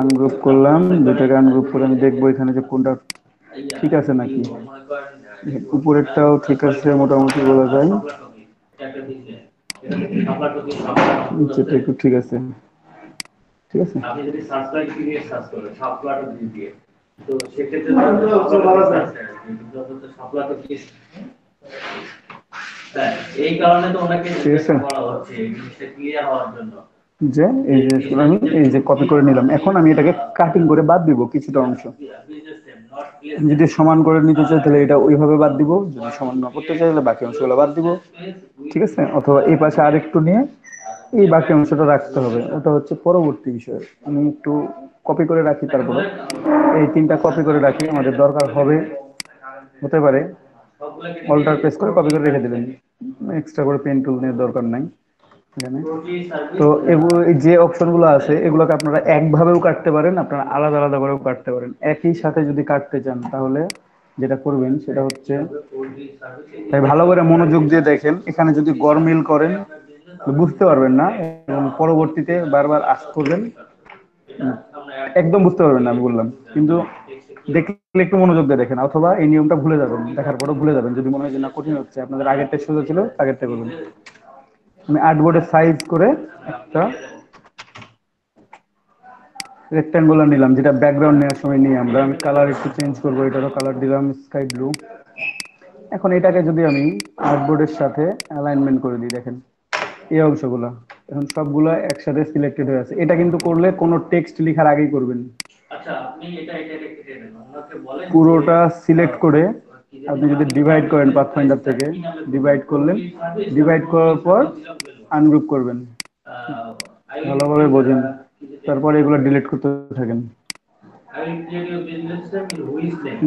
আনগ্রুপ করলাম, দুটাকে আনগ্রুপ করে আমি দেখবো এখানে যে কোনটা ঠিক আছে নাকি। উপরেরটাও ঠিক আছে মোটামুটি বলা যায়, নিচেটা একটু ঠিক আছে। ঠিক আছে, আপনি যদি সাবস্ক্রাইব দিয়ে সার্চ করেন সাবপ্লাটো দিয়ে, তো সেক্ষেত্রে এই কারণে তো ওনাকে বলা হচ্ছে এই জিনিসটা ক্লিয়ার হওয়ার জন্য যে এই যে আমি এই যে কপি করে নিলাম, এখন আমি এটাকে কাটিং করে বাদ দিব কিছুটা অংশ। যদি সমান করে নিতে চাই তাহলে এটা ওইভাবে বাদ দিব, যদি সমান না করতে চাই তাহলে বাকি অংশগুলো বাদ দিব। ঠিক আছে, অথবা এই পাশে আরেকটু নিয়ে এই বাকি অংশটা রাখতে হবে, ওটা হচ্ছে পরবর্তী বিষয়। আমি একটু কপি করে রাখি, তারপরে এই তিনটা কপি করে রাখি, আমাদের দরকার হবে, হতে পারে অল্টার প্রেস করে কপি করে রেখে দিলেন, এক্সট্রা করে পেন টুল নিয়ে দরকার নাই এখানে। তো এগুলো যে অপশনগুলো আছে এগুলোকে আপনারা একভাবেও কাটতে পারেন, আপনারা আলাদা আলাদা করেও কাটতে পারেন। একই সাথে যদি কাটতে চান তাহলে যেটা করবেন সেটা হচ্ছে, তাই ভালো করে মনোযোগ দিয়ে দেখেন, এখানে যদি গরমিল করেন বুঝতে পারবেন না এবং পরবর্তীতে বারবার আস করবেন, একদম বুঝতে পারবেন না আমি বললাম। কিন্তু দেখলে একটু মনোযোগ দিয়ে দেখেন, অথবা এই নিয়মটা ভুলে যাবেন, দেখার পরও ভুলে যাবেন। যদি মনে হয় যে না কঠিন হচ্ছে, আপনাদের আগেরটা সোজা ছিল আগেরটা করবেন। আমি আর্টবোর্ডের সাইজ করে একটা রেক্ট্যাঙ্গুলার নিলাম, যেটা ব্যাকগ্রাউন্ড নেওয়ার সময় নিয়ে আমরা, আমি কালার একটু চেঞ্জ করবো, এটারও কালার দিলাম স্কাই ব্লু। এখন এটাকে যদি আমি আর্টবোর্ডের সাথে অ্যালাইনমেন্ট করে দিই, দেখেন এই অংশগুলো এখন সবগুলো একসাথে সিলেক্টেড হয়ে আছে। এটা কিন্তু করলে কোনো টেক্সট লেখার আগেই করবেন। আচ্ছা আপনি এটা কেটে দেন, ওনাকে বলেন পুরোটা সিলেক্ট করে আপনি যদি ডিভাইড করেন পাথফাইন্ডার থেকে, ডিভাইড করলেন, ডিভাইড করার পর আনগ্রুপ করবেন, ভালোভাবে বোঝেন, তারপরে এগুলো ডিলিট করতে থাকেন।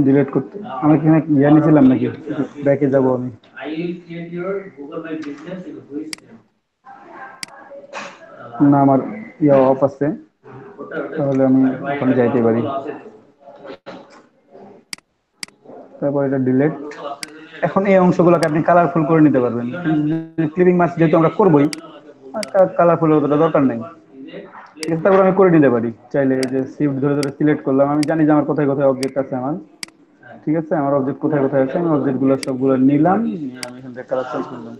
ডিলিট করতে আমি এখানে জানিয়েছিলাম নাকি, ব্যাকে যাব আমি। না আমার ইয়া অফ আছে, তাহলে আমি ওখানে যাইতে পারি। তারপর এটা ডিলিট। এখন এই অংশগুলোকে আপনি কালারফুল করে নিতে পারবেন, ক্লিপিং মাস্ক যেহেতু আমরা করবোই, কালারফুল অতটা দরকার নেই। ঠিক আছে, তারপর আমি করে নিতে পারি চাইলে। এই যে শিফট ধরে ধরে সিলেক্ট করলাম, আমি জানি যে আমার কোথায় কোথায় অবজেক্ট আছে আমার। ঠিক আছে, আমার অবজেক্ট কোথায় কোথায় আছে, আমি অবজেক্ট গুলো সবগুলো নিলাম, নিয়ে আমি এখান থেকে কালার চেঞ্জ করলাম।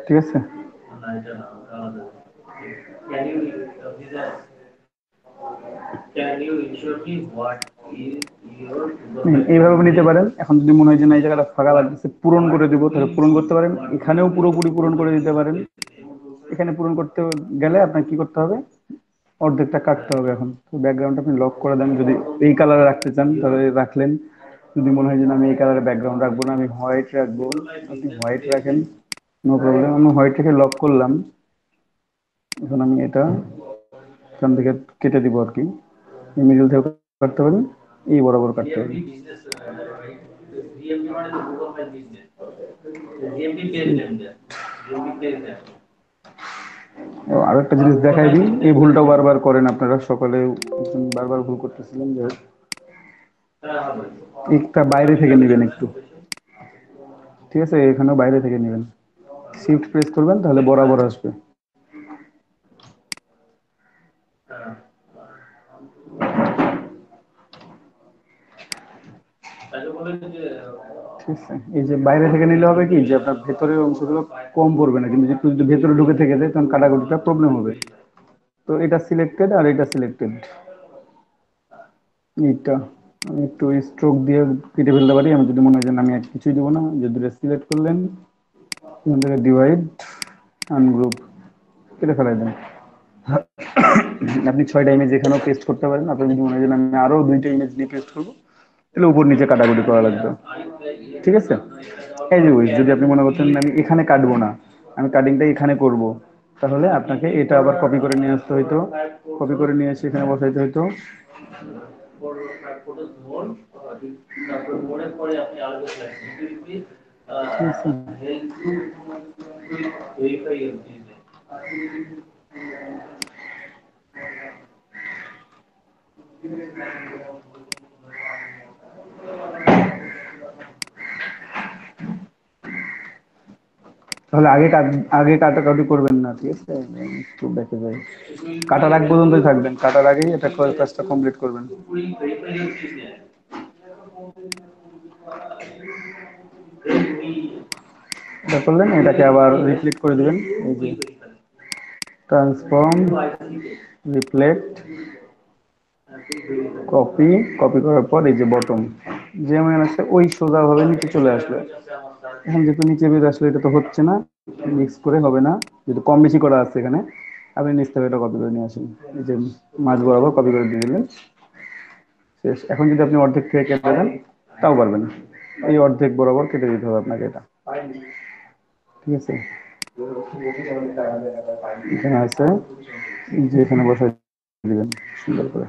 ঠিক আছে, এইভাবে নিতে পারেন। এখন যদি মনে হয় যে না এই জায়গাটা ফাঁকা লাগতেছে, পূরণ করে দিব, তাহলে পূরণ করতে পারেন। এখানেও পুরোপুরি পূরণ করে দিতে পারেন। এখানে পূরণ করতে গেলে আপনার কি করতে হবে, অর্ধেকটা কাটতে হবে। এখন ব্যাকগ্রাউন্ড আপনি লক করে দেন, যদি এই কালারে রাখতে চান তাহলে রাখলেন, যদি মনে হয় যে আমি এই কালারে ব্যাকগ্রাউন্ড রাখবো না, আমি হোয়াইট রাখবো, আপনি হোয়াইট রাখেন, নো প্রবলেম। আমি হোয়াইট রেখে লক করলাম। এখন আমি এটা এখান থেকে কেটে দিব আর কি, এই মিডল থেকে কাটতে পারেন, এই বরাবর কাটতে পারেন। আরো একটা জিনিস দেখাই দিই, এই ভুলটাও বারবার করেন আপনারা সকলে, বারবার ভুল করতেছিলেন। যে একটা বাইরে থেকে নেবেন একটু, ঠিক আছে, এখানেও বাইরে থেকে নেবেন, শিফট প্রেস করবেন তাহলে বরাবর আসবে। ঠিক আছে, এই যে বাইরে থেকে নিলে হবে কি যে আপনার ভেতরের অংশগুলো কম পড়বে না, কিন্তু যদি ভেতরে ঢুকে থেকে যায় তখন কাটাকুটিটা প্রবলেম হবে। তো এটা সিলেক্টেড আর এটা সিলেক্টেড, এইটা আমি একটু স্ট্রোক দিয়ে কেটে ফেলতে পারি, আমি যদি মনে হয় যে না, আমি আর কিছুই দেবো না, যে দূরে সিলেক্ট করলেন, এখান থেকে ডিভাইড, আনগ্রুপ, কেটে ফেলাই দেন। আপনি 6টা ইমেজ এখানেও পেস্ট করতে পারেন। আপনি যদি মনে হয় যে না, আমি আরো 2টা ইমেজ নিয়ে পেস্ট করবো, তাহলে উপর নিচে কাটাকুটি করা লাগবে। ঠিক আছে, এই যে যদি আপনি মনে করতেন আমি এখানে কাটবো না, আমি কাটিংটা এখানে করব, তাহলে আপনাকে এটা আবার কপি করে নিয়ে আসতে হইতো, কপি করে নিয়ে এসে এখানে বসাইতে হইতো। তারপর মোড়ের পরে আপনি আলাদা ঠিক আছে, ভেরিফাই তাহলে আগে কাটাকাটি করবেন না। ঠিক আছে, একটু ব্যাকে যাই, কাটার আগ পর্যন্তই থাকবেন, কাটার আগেই এটা কাজটা কমপ্লিট করবেন। এটা করলেন, এটাকে আবার রিপ্লেট করে দিবেন। এই যে ট্রান্সফর্ম, রিফ্লেক্ট, কপি, কপি করার পর এই যে বটম যেমন আছে ওই সোজা ভাবে নিচে চলে আসবে। এখন যেহেতু নিচে বের আসলে এটা তো হচ্ছে না, মিক্স করে হবে না, যেহেতু কম বেশি করা আছে এখানে, আপনি নিচ থেকে এটা কপি করে নিয়ে আসেন, এই যে মাঝ বরাবর কপি করে দিয়ে দিলেন, শেষ। এখন যদি আপনি অর্ধেক থেকে কেটে দেন তাও পারবেন, এই অর্ধেক বরাবর কেটে দিতে হবে আপনাকে এটা। ঠিক আছে, এখানে আছে, এই যে এখানে বসাই দিবেন সুন্দর করে।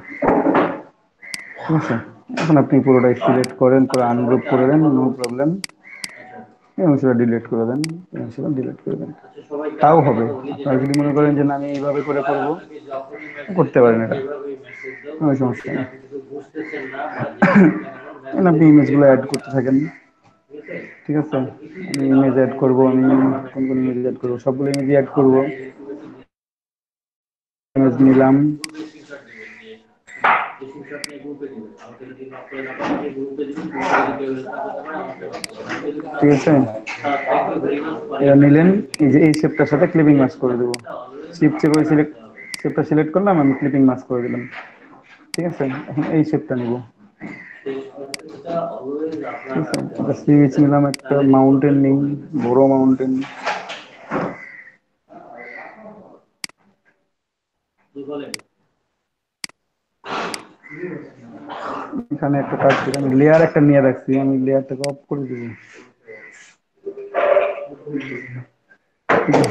ঠিক আছে, এখন আপনি পুরোটাই সিলেক্ট করেন, পুরো আনগ্রুপ করে দেন, নো প্রবলেম, এই অংশটা ডিলিট করে দেন, এই অংশটা ডিলিট করে দেন, তাও হবে। আপনারা যদি মনে করেন যে না আমি এইভাবে করে করবো, করতে পারেন, এটা কোনো সমস্যা নেই। এখন আপনি ইমেজগুলো অ্যাড করতে থাকেন। ঠিক আছে, আমি ইমেজ অ্যাড করবো, আমি কোন কোন ইমেজ অ্যাড করবো, সবগুলো ইমেজ অ্যাড করবো। ইমেজ নিলাম, ঠিক আছে, এটা নিলেন, এই যে এই শেপটার সাথে ক্লিপিং মাস্ক করে দেবো, শিফট চেপে শেপটা সিলেক্ট করলাম, আমি ক্লিপিং মাস্ক করে দিলাম। ঠিক আছে, এখন এই শেপটা নিব। ঠিক আছে, একটা সুইচ নিলাম, একটা মাউন্টেন নিই, বড় মাউন্টেন। এখানে একটা কাজ করি, আমি লেয়ার একটা নিয়ে রাখছি, আমি লেয়ারটাকে অফ করে দিব।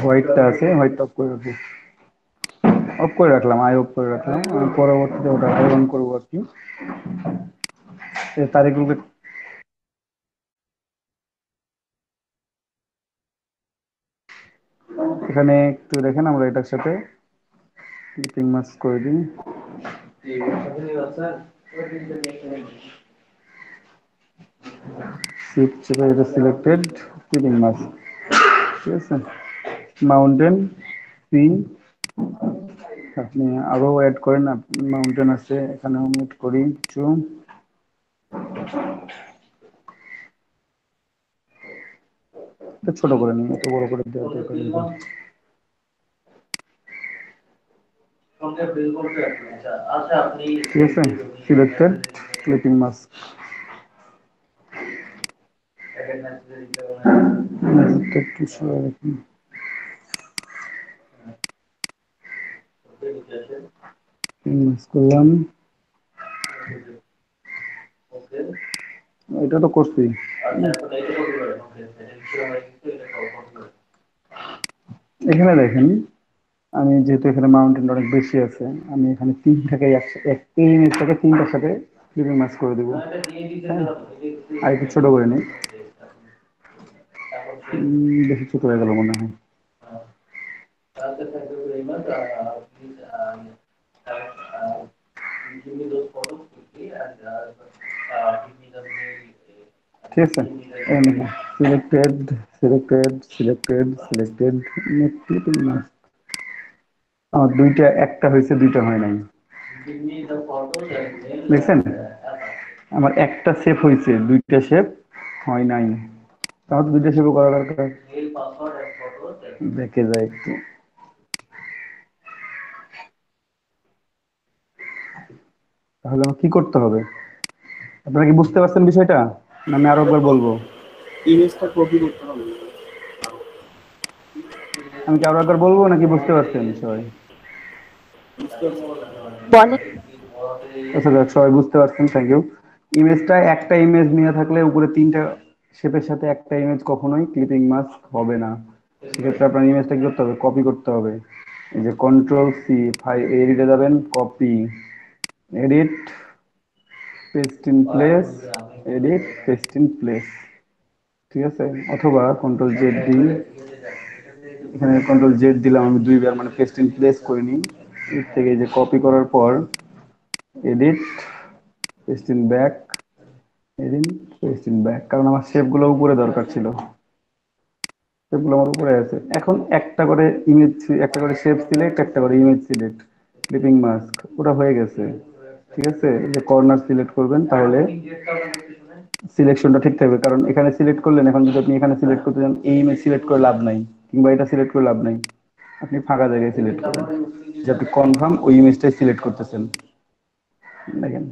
হোয়াইটটা আছে, হোয়াইটটা অফ করে রাখবো, অফ করে রাখলাম, আই অফ করে রাখলাম। আমি পরবর্তীতে ওটা আই অন করবো আর কি। তারিখগুলোকে এখানে একটু দেখেন, আমরা এটার সাথে ক্লিপিং মাস্ক করে দিই। শিফট চেপে এটা সিলেক্টেড, ক্লিপিং মাস্ক। ঠিক আছে, মাউন্টেন সি, আপনি আরো অ্যাড করেন, মাউন্টেন আছে এখানে, অ্যাড করি কিছু। এটা ছোট করে নিই, এত বড় করে দেওয়ার দরকার নেই। ঠিক আছে, সিলেক্টেড, ক্লিপিং মাস্ক, একটু সরে রাখুন। মাস্ক করলাম, এটা তো করছি। এখানে দেখেন, আমি যেহেতু এখানে মাউন্টেন অনেক বেশি আছে, আমি এখানে তিনটাকে এই ইমেজটাকে তিনটার সাথে ক্লিপিং মাস্ক করে দেবো। হ্যাঁ, আর একটু ছোট করে নিই, বেশি ছোট হয়ে গেল মনে হয়। ঠিক আছে, selected, selected, selected, selected, clipping mask. আমার দুইটা, একটা হয়েছে, দুইটা হয় নাই, দেখছেন? আমার একটা শেপ হয়েছে, দুইটা শেপ হয় নাই, তাহলে দুইটা শেপও করা দরকার। দেখে যায় একটু, তাহলে আমার কি করতে হবে? আপনারা কি বুঝতে পারছেন বিষয়টা, না আমি আরো একবার বলবো? ইমেজটা কপি করতে হবে। আমি কি আরো একবার বলবো নাকি বুঝতে পারছেন সবাই? বলেন। আচ্ছা যাক, সবাই বুঝতে পারছেন, থ্যাংক ইউ। ইমেজটা একটা ইমেজ নিয়ে থাকলে উপরে তিনটা শেপের সাথে একটা ইমেজ কখনোই ক্লিপিং মাস্ক হবে না। সেক্ষেত্রে আপনার ইমেজটা কি করতে হবে? কপি করতে হবে। এই যে কন্ট্রোল সি, এডিটে যাবেন, copy, edit, paste in place, edit, paste in place, ঠিক আছে? অথবা কন্ট্রোল জেড দিই, এখানে কন্ট্রোল জেড দিলাম আমি দুইবার, মানে পেস্ট ইন প্লেস করে নিই। এর থেকে এই যে কপি করার পর edit, paste in back, edit, paste in back, কারণ আমার শেপগুলো উপরে দরকার ছিল, শেপগুলো আমার উপরে আছে। এখন একটা করে ইমেজ, একটা করে শেপ সিলেক্ট, একটা করে ইমেজ সিলেক্ট, ক্লিপিং মাস্ক, ওটা হয়ে গেছে, ঠিক আছে? এই যে কর্নার সিলেক্ট করবেন, তাহলে সিলেকশনটা ঠিক থাকবে। কারণ এখানে সিলেক্ট করলেন, এখন যদি আপনি এখানে সিলেক্ট করতে চান, এই ইমেজ সিলেক্ট করে লাভ নাই, কিংবা এটা সিলেক্ট করে লাভ নাই, আপনি ফাঁকা জায়গায় সিলেক্ট করেন যে আপনি কনফার্ম ওই ইমেজটাই সিলেক্ট করতেছেন। দেখেন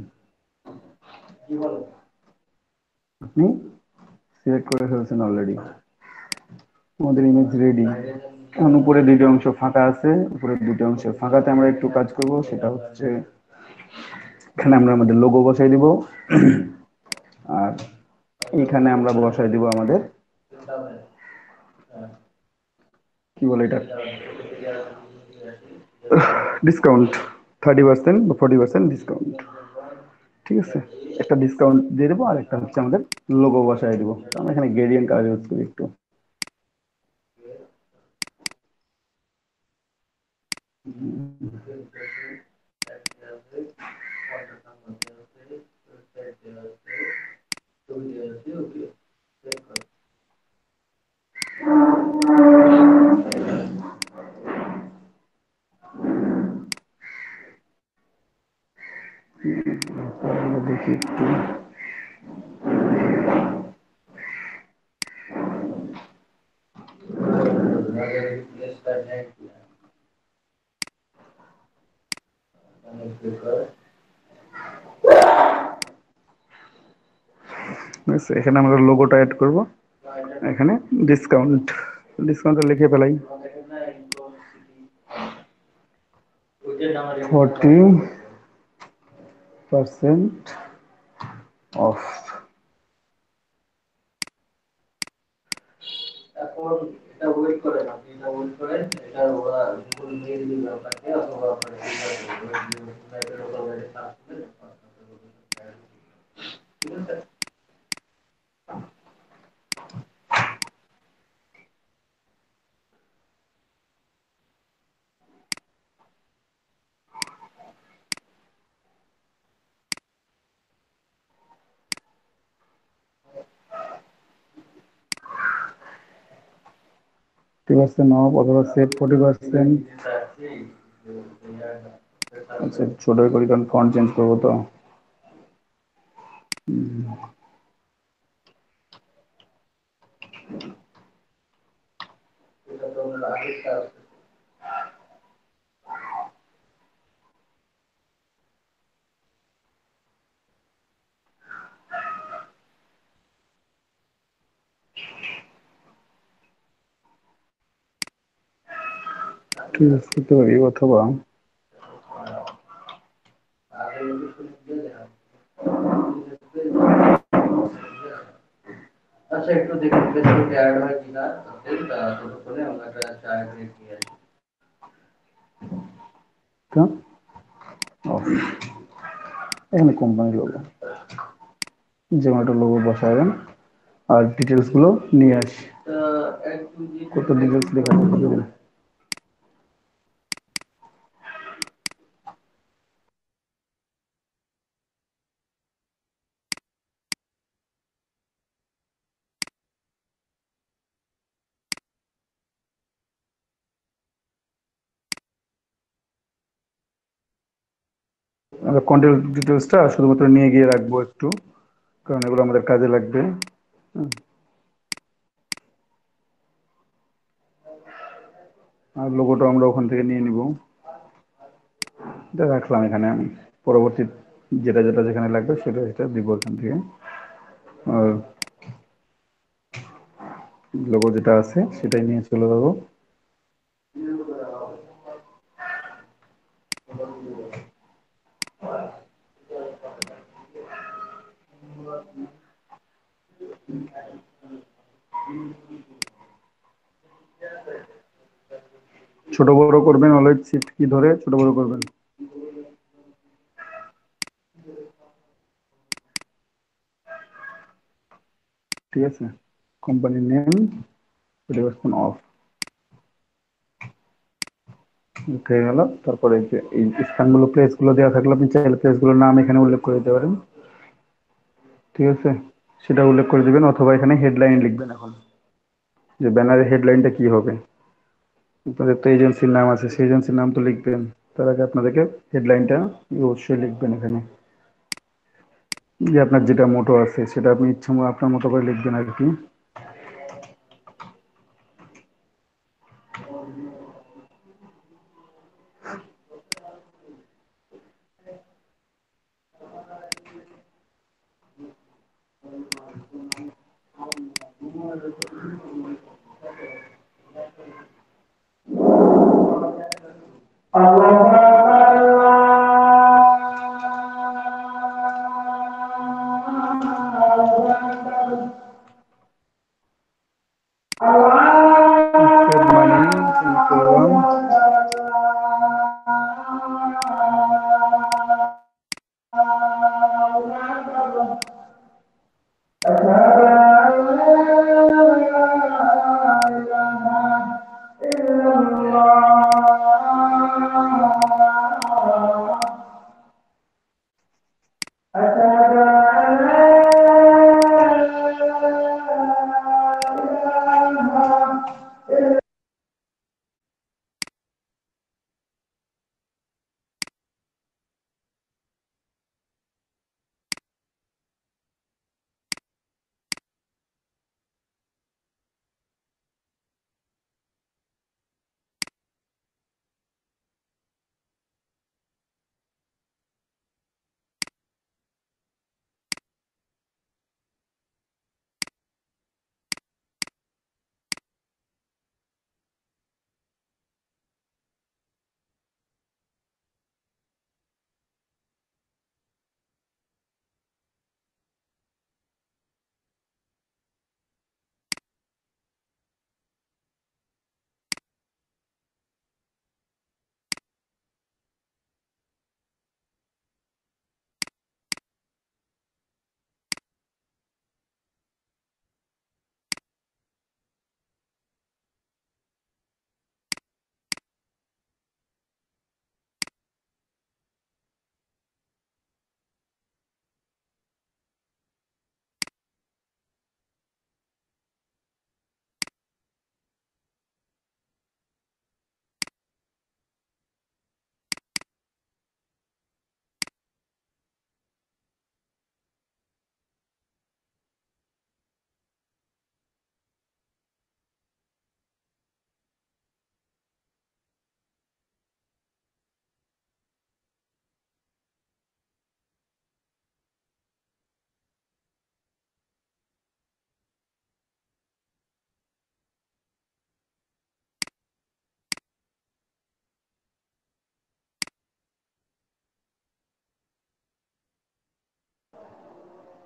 আপনি সিলেক্ট করে ফেলছেন অলরেডি, আমাদের ইমেজ রেডি। এখন উপরে দুটো অংশ ফাঁকা আছে, উপরে দুটো অংশ ফাঁকাতে আমরা একটু কাজ করব, সেটা হচ্ছে এখানে আমরা আমাদের লোগো বসাই দিব, আর এইখানে আমরা বসাই দিব আমাদের কি বলে এটা, ডিসকাউন্ট, 30% বা 40% ডিসকাউন্ট, ঠিক আছে? একটা ডিসকাউন্ট দিয়ে দেবো, আর একটা হচ্ছে আমাদের লোগো বসাই দিব। আমরা এখানে গ্রেডিয়েন্ট কালার ইউজ করি একটু। দেখি একটু, ঠিক আছে? এখানে আমরা লোগোটা অ্যাড করব, এখানে ডিসকাউন্ট, ডিসকাউন্টটা লিখে ফেলাই, 40% অফ। এখন এটা ওয়েট করেন, আপনি এটা ওয়েট করেন, এটা ওরা গুগল মেইল দিবে আপনাকে, অথবা আপনার ওয়েবের উপর ওয়েবে সার্চ করলে ঠিক আছে। ঠিক আছে, নাও অথবা সেভ 40%। আচ্ছা ছোট করি, কারণ ফন্ট চেঞ্জ করবো তো। এটা তো আমরা আগেরটা আছে। ঠিক আছে, করতে পারি, অথবা আগে লোকেশন দিয়ে দেখাবো। আচ্ছা একটু দেখুন ফেসবুকে অ্যাড হয় কিনা, ততক্ষণে আমরা একটা চায় ব্রেক নিয়ে আসি। এখানে কোম্পানি লোগো, যেমন একটা লোগো বসাবেন, আর ডিটেলস গুলো নিয়ে আসি। এক দুই দিন কত ডিটেলস লেখা থাকবে? আমরা কন্টেন্ট ডিটেলসটা শুধুমাত্র নিয়ে গিয়ে রাখবো একটু, কারণ এগুলো আমাদের কাজে লাগবে। আর লোগোটা আমরা ওখান থেকে নিয়ে নিব, এটা রাখলাম এখানে আমি, পরবর্তী যেটা যেটা যেখানে লাগবে সেটা সেটা দিব এখান থেকে। আর লোগো যেটা আছে সেটাই নিয়ে চলে যাবো। ছোট বড় করবেন, অলওয়েজ শিফট কি ধরে ছোট বড় করবেন। ঠিক আছে, কোম্পানির নেম পরিবর্তন অফ হয়ে গেল। তারপরে এই স্থানগুলো প্লেস গুলো দেওয়া থাকলে আপনি চাইলে প্লেস গুলোর নাম এখানে উল্লেখ করে দিতে পারেন। ঠিক আছে, সেটা উল্লেখ করে দিবেন, অথবা এখানে হেডলাইন লিখবেন এখন যে ব্যানারের হেডলাইনটা কি হবে। আপনাদের তো এজেন্সির নাম আছে, সেই এজেন্সির নাম তো লিখবেন, তার আগে আপনাদেরকে হেডলাইনটা অবশ্যই লিখবেন এখানে। যে আপনার যেটা মোটো আছে সেটা আপনি ইচ্ছা মতো আপনার মতো করে লিখবেন আর কি।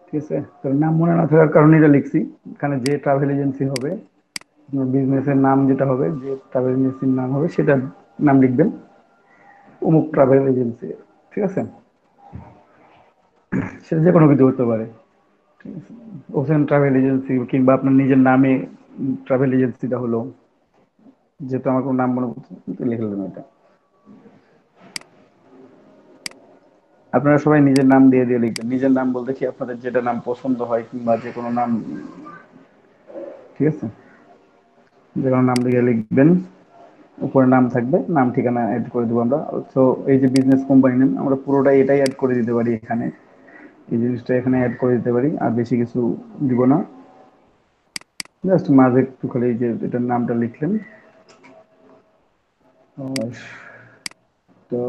ঠিক আছে, তো নাম মনে না থাকার কারণে এটা লিখছি। এখানে যে ট্রাভেল এজেন্সি হবে, বিজনেসের নাম যেটা হবে, যে ট্রাভেল এজেন্সির নাম হবে সেটার নাম লিখবেন অমুক ট্রাভেল এজেন্সি। ঠিক আছে, সেটা যে কোনো কিছু হতে পারে। ওশান ট্রাভেল এজেন্সি কিংবা আপনার নিজের নামে ট্রাভেল এজেন্সিটা হলো, যেহেতু আমার কোনো নাম মনে পড়ছে না, লিখে দিলাম এটা। আপনারা সবাই নিজের নাম দিয়ে দিয়ে লিখবেন। নিজের নাম বলতে কি আপনাদের যেটা নাম পছন্দ হয় কিংবা যে কোনো নাম। ঠিক আছে, যে কোনো নাম দিয়ে লিখবেন, উপরে নাম থাকবে, নাম ঠিকানা অ্যাড করে দেবো আমরা। তো এই যে বিজনেস কোম্পানি নেম আমরা পুরোটাই এটাই অ্যাড করে দিতে পারি এখানে, এই জিনিসটা এখানে অ্যাড করে দিতে পারি, আর বেশি কিছু দিব না। জাস্ট মাঝে একটু খালি যে এটার নামটা লিখলেন। তো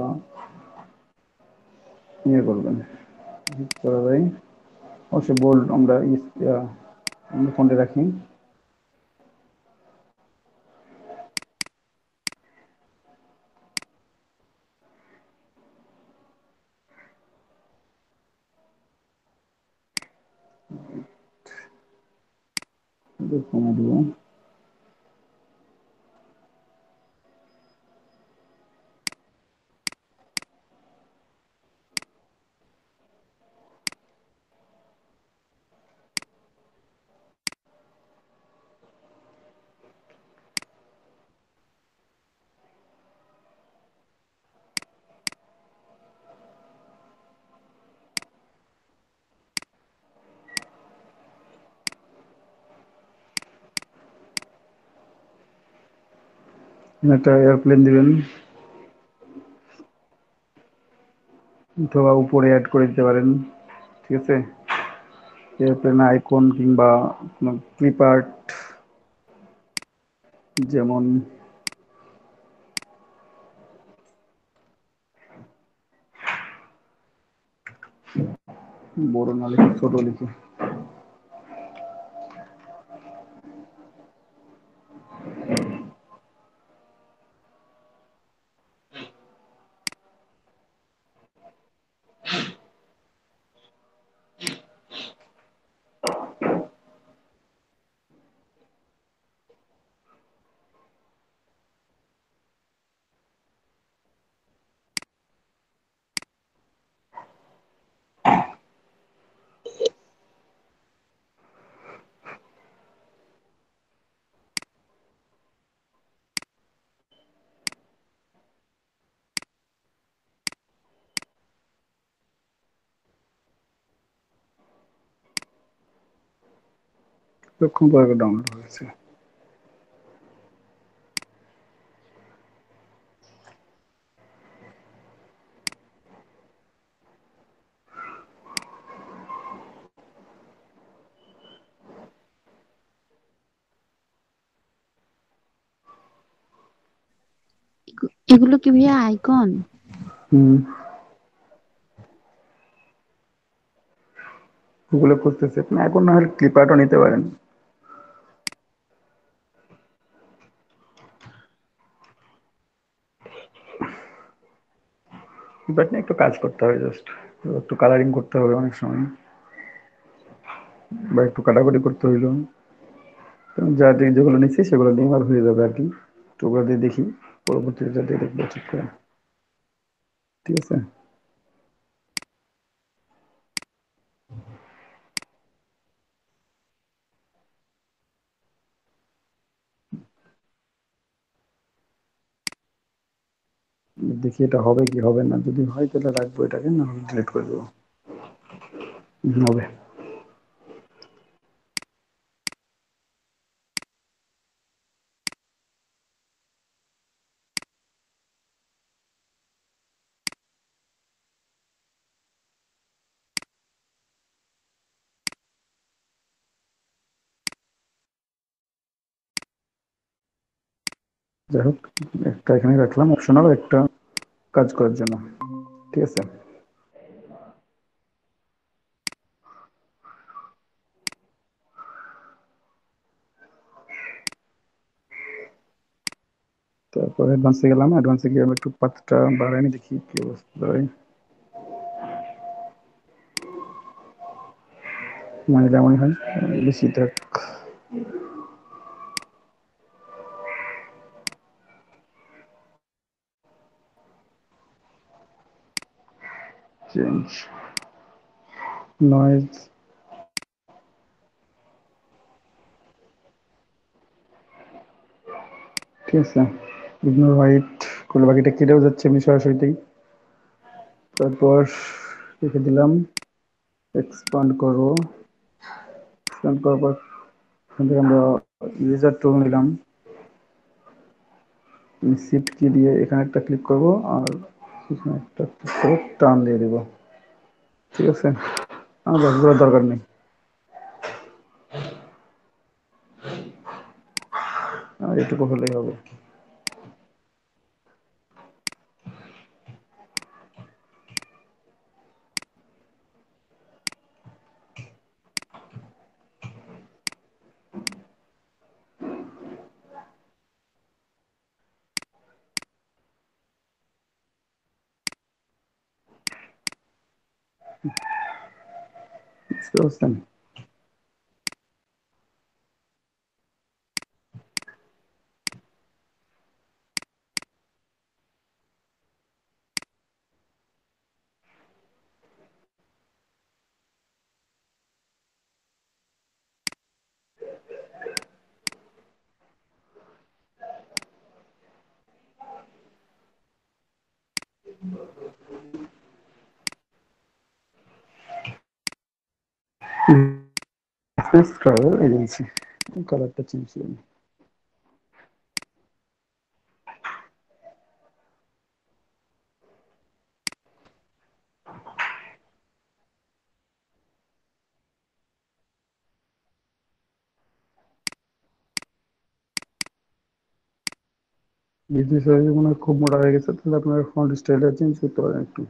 ইয়ে করবেন, করা যায়। অবশ্যই বোল্ড আমরা ফোনটা রাখি। কমে দিব। একটা এয়ারপ্লেন দিবেন, অথবা উপরে অ্যাড করে দিতে পারেন। ঠিক আছে, এয়ারপ্লেন আইকন কিংবা কোনো ক্লিপ আর্ট, যেমন বড় না লিখে ছোট লিখে। লক্ষণ পরে ডাউনলোড হয়েছে। এগুলো কি ভাইয়া আইকন? হুম, গুগলে খুঁজতেছে, আপনি এখন না হলে ক্লিপ আর্টও নিতে পারেন। ক্লিপ আর্ট নিয়ে একটু কাজ করতে হবে, জাস্ট একটু কালারিং করতে হবে অনেক সময়, বা একটু কাটাকুটি করতে হইলো। যা যেগুলো নিচ্ছি সেগুলো নিয়ে আর হয়ে যাবে আর কি। তো ওগুলো দিয়ে দেখি, পরবর্তীতে যাতে দেখবো ঠিক করে। ঠিক আছে, দেখি এটা হবে কি হবে না। যদি হয় তাহলে রাখবো এটাকে, না হলে ডিলিট করে দেবো। হবে। যাই হোক, একটা এখানে রাখলাম অপশনাল, একটা কাজ করার জন্য। ঠিক আছে, তারপরে অ্যাডভান্সে গেলাম। অ্যাডভান্সে গিয়ে আমি একটু পাতটা বাড়াই নি, দেখি কি অবস্থা দাঁড়ায়। মানে যেমনই হয়, বেশি থাক। চেঞ্জ নয়েজ, ঠিক আছে। ইগনোর হোয়াইট করলে বাকিটা কেটেও যাচ্ছে এমনি সরাসরিতেই। তারপর রেখে দিলাম, এক্সপান্ড করবো। এক্সপান্ড করার পর এখান থেকে আমরা ইরেজার টুল নিলাম, শিফট কি দিয়ে এখানে একটা ক্লিক করব, আর এখানে একটা ক্লিক করে টান দিয়ে দেবো। ঠিক আছে, আমার বাকিগুলো দরকার নেই। আর এটুকু হলেই হবে। বুঝতে পারছেন? ট্রাভেল এজেন্সি কালারটা চেঞ্জ করুন। বিজনেস মনে হয় খুব মোটা হয়ে গেছে, তাহলে আপনার ফন্ট স্টাইলটা চেঞ্জ করতে পারেন একটু।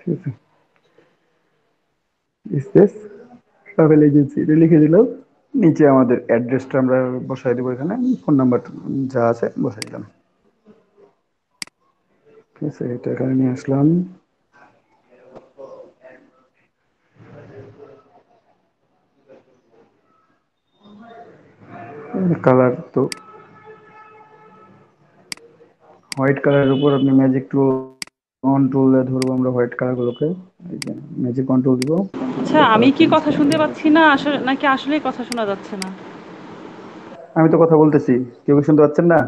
ঠিক আছে, বিজনেস ট্রাভেল এজেন্সি এটা লিখে দিলাম। নিচে আমাদের অ্যাড্রেসটা আমরা বসাই দেবো, এখানে ফোন নাম্বার যা আছে বসাই দিলাম। ঠিক আছে, এটা এখানে নিয়ে আসলাম। কালার তো হোয়াইট কালারের উপর আপনি ম্যাজিক টুল কন্ট্রোল ধরবো আমরা হোয়াইট কালার গুলোকে, এই যে ম্যাজিক কন্ট্রোল দিব। আচ্ছা, আমি কি কথা শুনতে পাচ্ছি না আসলে, নাকি আসলেই কথা শোনা যাচ্ছে না? আমি তো কথা বলতেছি, কেউ কি শুনতে পাচ্ছেন না?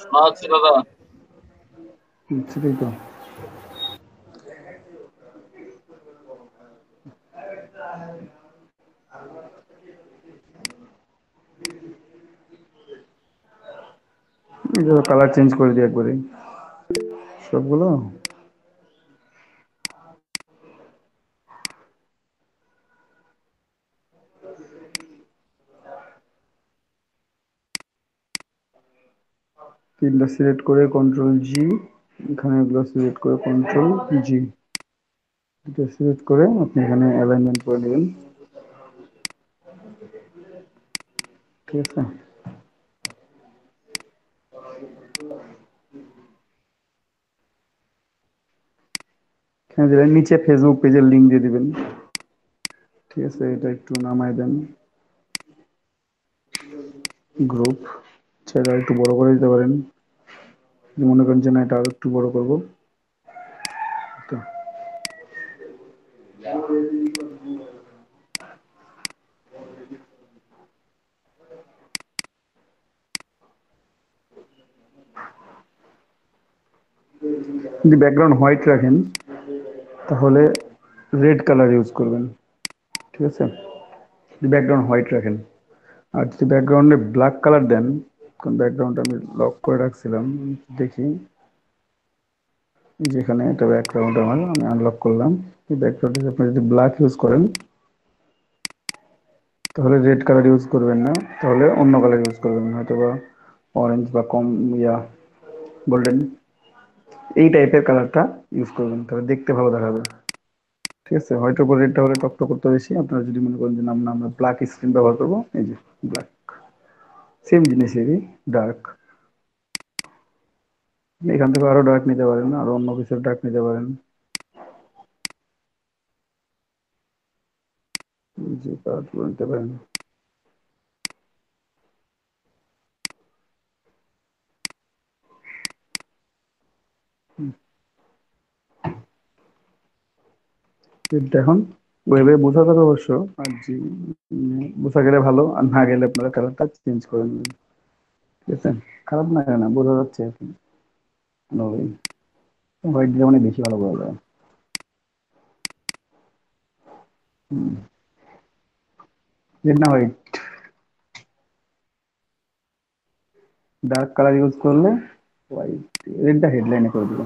শোনা যাচ্ছে দাদা। সেটাই তো। কালার চেঞ্জ করে দিই একবারে সবগুলো। তিনটা সিলেক্ট করে কন্ট্রোল জি, এখানে এগুলো সিলেক্ট করে কন্ট্রোল জি, এটা সিলেক্ট করে আপনি এখানে অ্যালাইনমেন্ট করে নেবেন। ঠিক আছে, এখানে দিলেন, নিচে ফেসবুক পেজের লিঙ্ক দিয়ে দিবেন। ঠিক আছে, এটা একটু নামাই দেন, গ্রুপ সেটা একটু বড় করে দিতে পারেন, মনে করেন যে না এটা আরো একটু বড় করবো। তো যদি ব্যাকগ্রাউন্ড হোয়াইট রাখেন তাহলে রেড কালার ইউজ করবেন। ঠিক আছে, যদি ব্যাকগ্রাউন্ড হোয়াইট রাখেন, আর যদি ব্যাকগ্রাউন্ডে ব্ল্যাক কালার দেন, কারণ ব্যাকগ্রাউন্ড আমি লক করে রাখছিলাম, দেখি যেখানে এটা ব্যাকগ্রাউন্ড আমার আমি আনলক করলাম, এই ব্যাকগ্রাউন্ডে আপনি যদি ব্ল্যাক ইউজ করেন তাহলে রেড কালার ইউজ করবেন না, তাহলে অন্য কালার ইউজ করবেন, হয়তো বা অরেঞ্জ বা কম ইয়া গোল্ডেন এই টাইপের কালারটা ইউজ করবেন, তাহলে দেখতে ভালো দেখাবে। ঠিক আছে, হয়তো রেডটা হলে টকটক করতে বেশি, আপনারা যদি মনে করেন যে না আমরা ব্ল্যাক স্ক্রিন ব্যবহার করবো, এই যে ব্ল্যাক, সেম জিনিসেরই ডার্ক, এখান থেকে আরো ডার্ক নিতে পারেন, আরো অন্য কিছু ডার্ক নিতে পারেন, যে কালারগুলো নিতে পারেন। এটা এখন ওয়েবে বোঝা যাবে অবশ্য, আর জি বোঝা গেলে ভালো, আর না গেলে আপনারা কালারটা চেঞ্জ করে নেবেন। ঠিক আছে, খারাপ না না বোঝা যাচ্ছে আর কি, হোয়াইট দিলে মানে বেশি ভালো বোঝা যায়। রেড না হোয়াইট, ডার্ক কালার ইউজ করলে হোয়াইট, রেডটা হেডলাইনে করে দিব।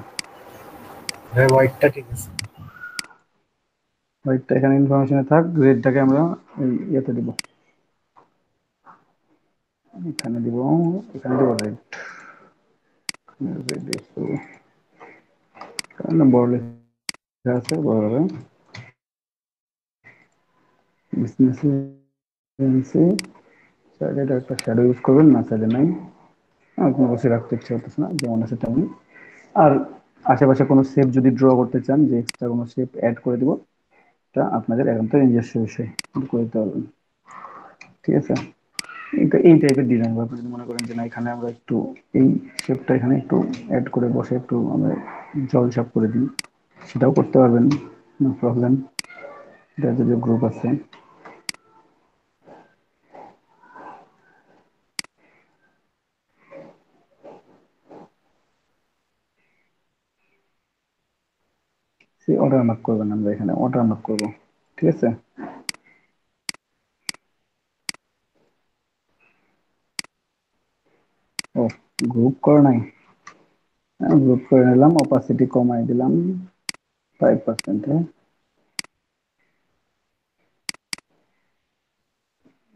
হ্যাঁ, হোয়াইটটা ঠিক আছে। হোয়াইটটা এখানে ইনফরমেশনে থাক, রেডটাকে আমরা ইয়েতে দিব, এখানে দিব, এখানে দিব রেড, রেড কারণ বড় লেখা আছে বড় হবে। বিজনেস সাইডে একটা শ্যাডো ইউজ করবেন, না সাইডে নাই, আমার কোনো বসে রাখতে ইচ্ছে হতেছে না, যেমন আছে তেমন। আর আশেপাশে কোনো শেপ যদি ড্র করতে চান, যে এক্সট্রা কোনো শেপ অ্যাড করে দিব, এটা আপনাদের একান্ত নিজস্ব বিষয়, করে দিতে পারবেন। ঠিক আছে, এটা এই টাইপের ডিজাইন আপনি যদি মনে করেন যে না এখানে আমরা একটু এই শেপটা এখানে একটু অ্যাড করে বসে একটু আমরা জল ছাপ করে দিই, সেটাও করতে পারবেন, নো প্রবলেম। এটা যদি গ্রুপ আছে, সে অর্ডার মার্ক করবেন, আমরা এখানে অর্ডার মার্ক করবো। ঠিক আছে, ও গ্রুপ করা নাই, গ্রুপ করে নিলাম, অপাসিটি কমাই দিলাম 5%।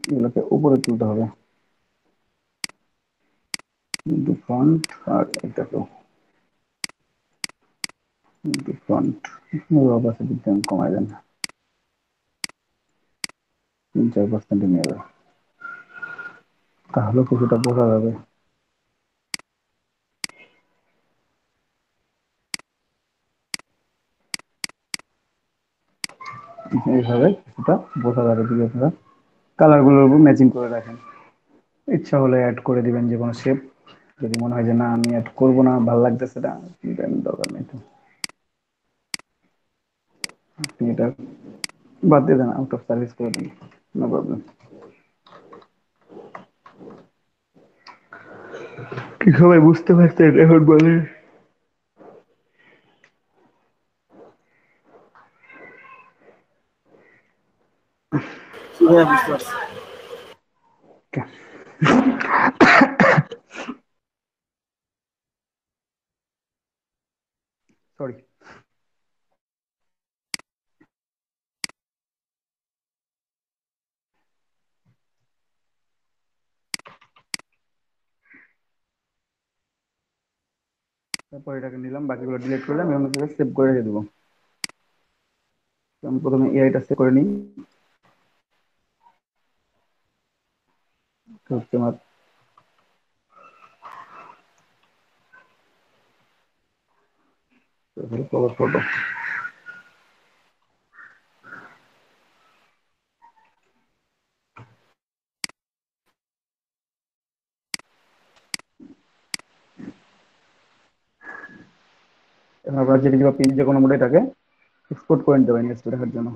এগুলোকে উপরে তুলতে হবে, কিন্তু ফন্ট আর এটাকেও কিন্তু ফন্ট অপাসিটি কমাই দেন 3-4% নিয়ে যাবে, তাহলে কিছুটা বোঝা যাবে। এইভাবে কিছুটা বোঝা যাবে যদি আপনারা কালার গুলোর উপর ম্যাচিং করে রাখেন। ইচ্ছা হলে অ্যাড করে দিবেন যে কোনো শেপ, যদি মনে হয় যে না আমি অ্যাড করবো না, ভালো লাগতেছে না, দরকার নেই, তো আপনি এটা বাদ দিয়ে দেন, আউট অফ সার্ভিস করে দেন, নো প্রবলেম। কি সবাই বুঝতে পারছেন এখন বলে? হ্যাঁ, বুঝতে পারছি। সরি। তারপর এটাকে নিলাম, বাকিগুলো ডিলিট করলাম এবং সেভ করে রেখে দেবো। আমি প্রথমে এআইটা সেভ করে নিই, হচ্ছে আমার কভার ফটো। এখন আপনারা জেপিজি বা পিএনজি যে কোনো মোডে এটাকে এক্সপোর্ট করে নিতে পারেন নেক্সট দেখার জন্য।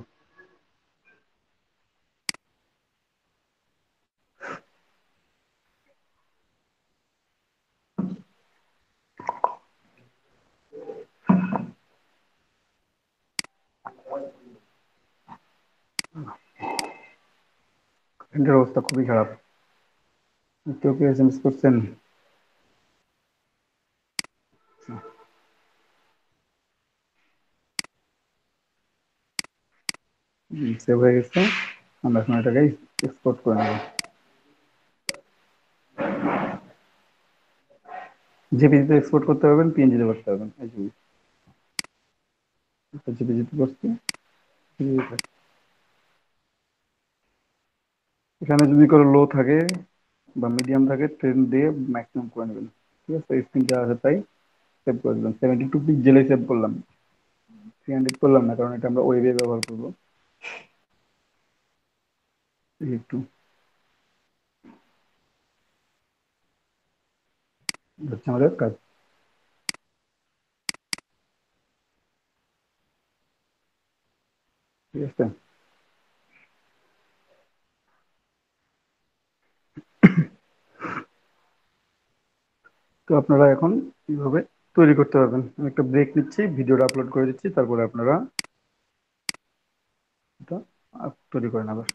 এটার অবস্থা খুবই খারাপ, কেউ কি এসএমএস করছেন? সেভ হয়ে গেছে, আমরা এখন এটাকে এক্সপোর্ট করে নেব। জেপিজিতে এক্সপোর্ট করতে পারবেন, পিএনজিতে করতে পারবেন। জেপিজিতে করছি, এখানে যদি কোনো লো থাকে বা মিডিয়াম থাকে ট্রেন দিয়ে ম্যাক্সিমাম করে নেবেন। ঠিক আছে, স্ক্রিন যা আছে তাই সেভ করে দিলাম। 72 পিক্সেলে সেভ করলাম, 300 করলাম না, কারণ এটা আমরা ওয়েবে ব্যবহার করবো। একটু হচ্ছে আমাদের কাজ। ঠিক আছে, তো আপনারা এখন এইভাবে তৈরি করতে পারবেন। আমি একটা ব্রেক নিচ্ছি, ভিডিওটা আপলোড করে দিচ্ছি, তারপরে আপনারা এটা তৈরি করেন আবার।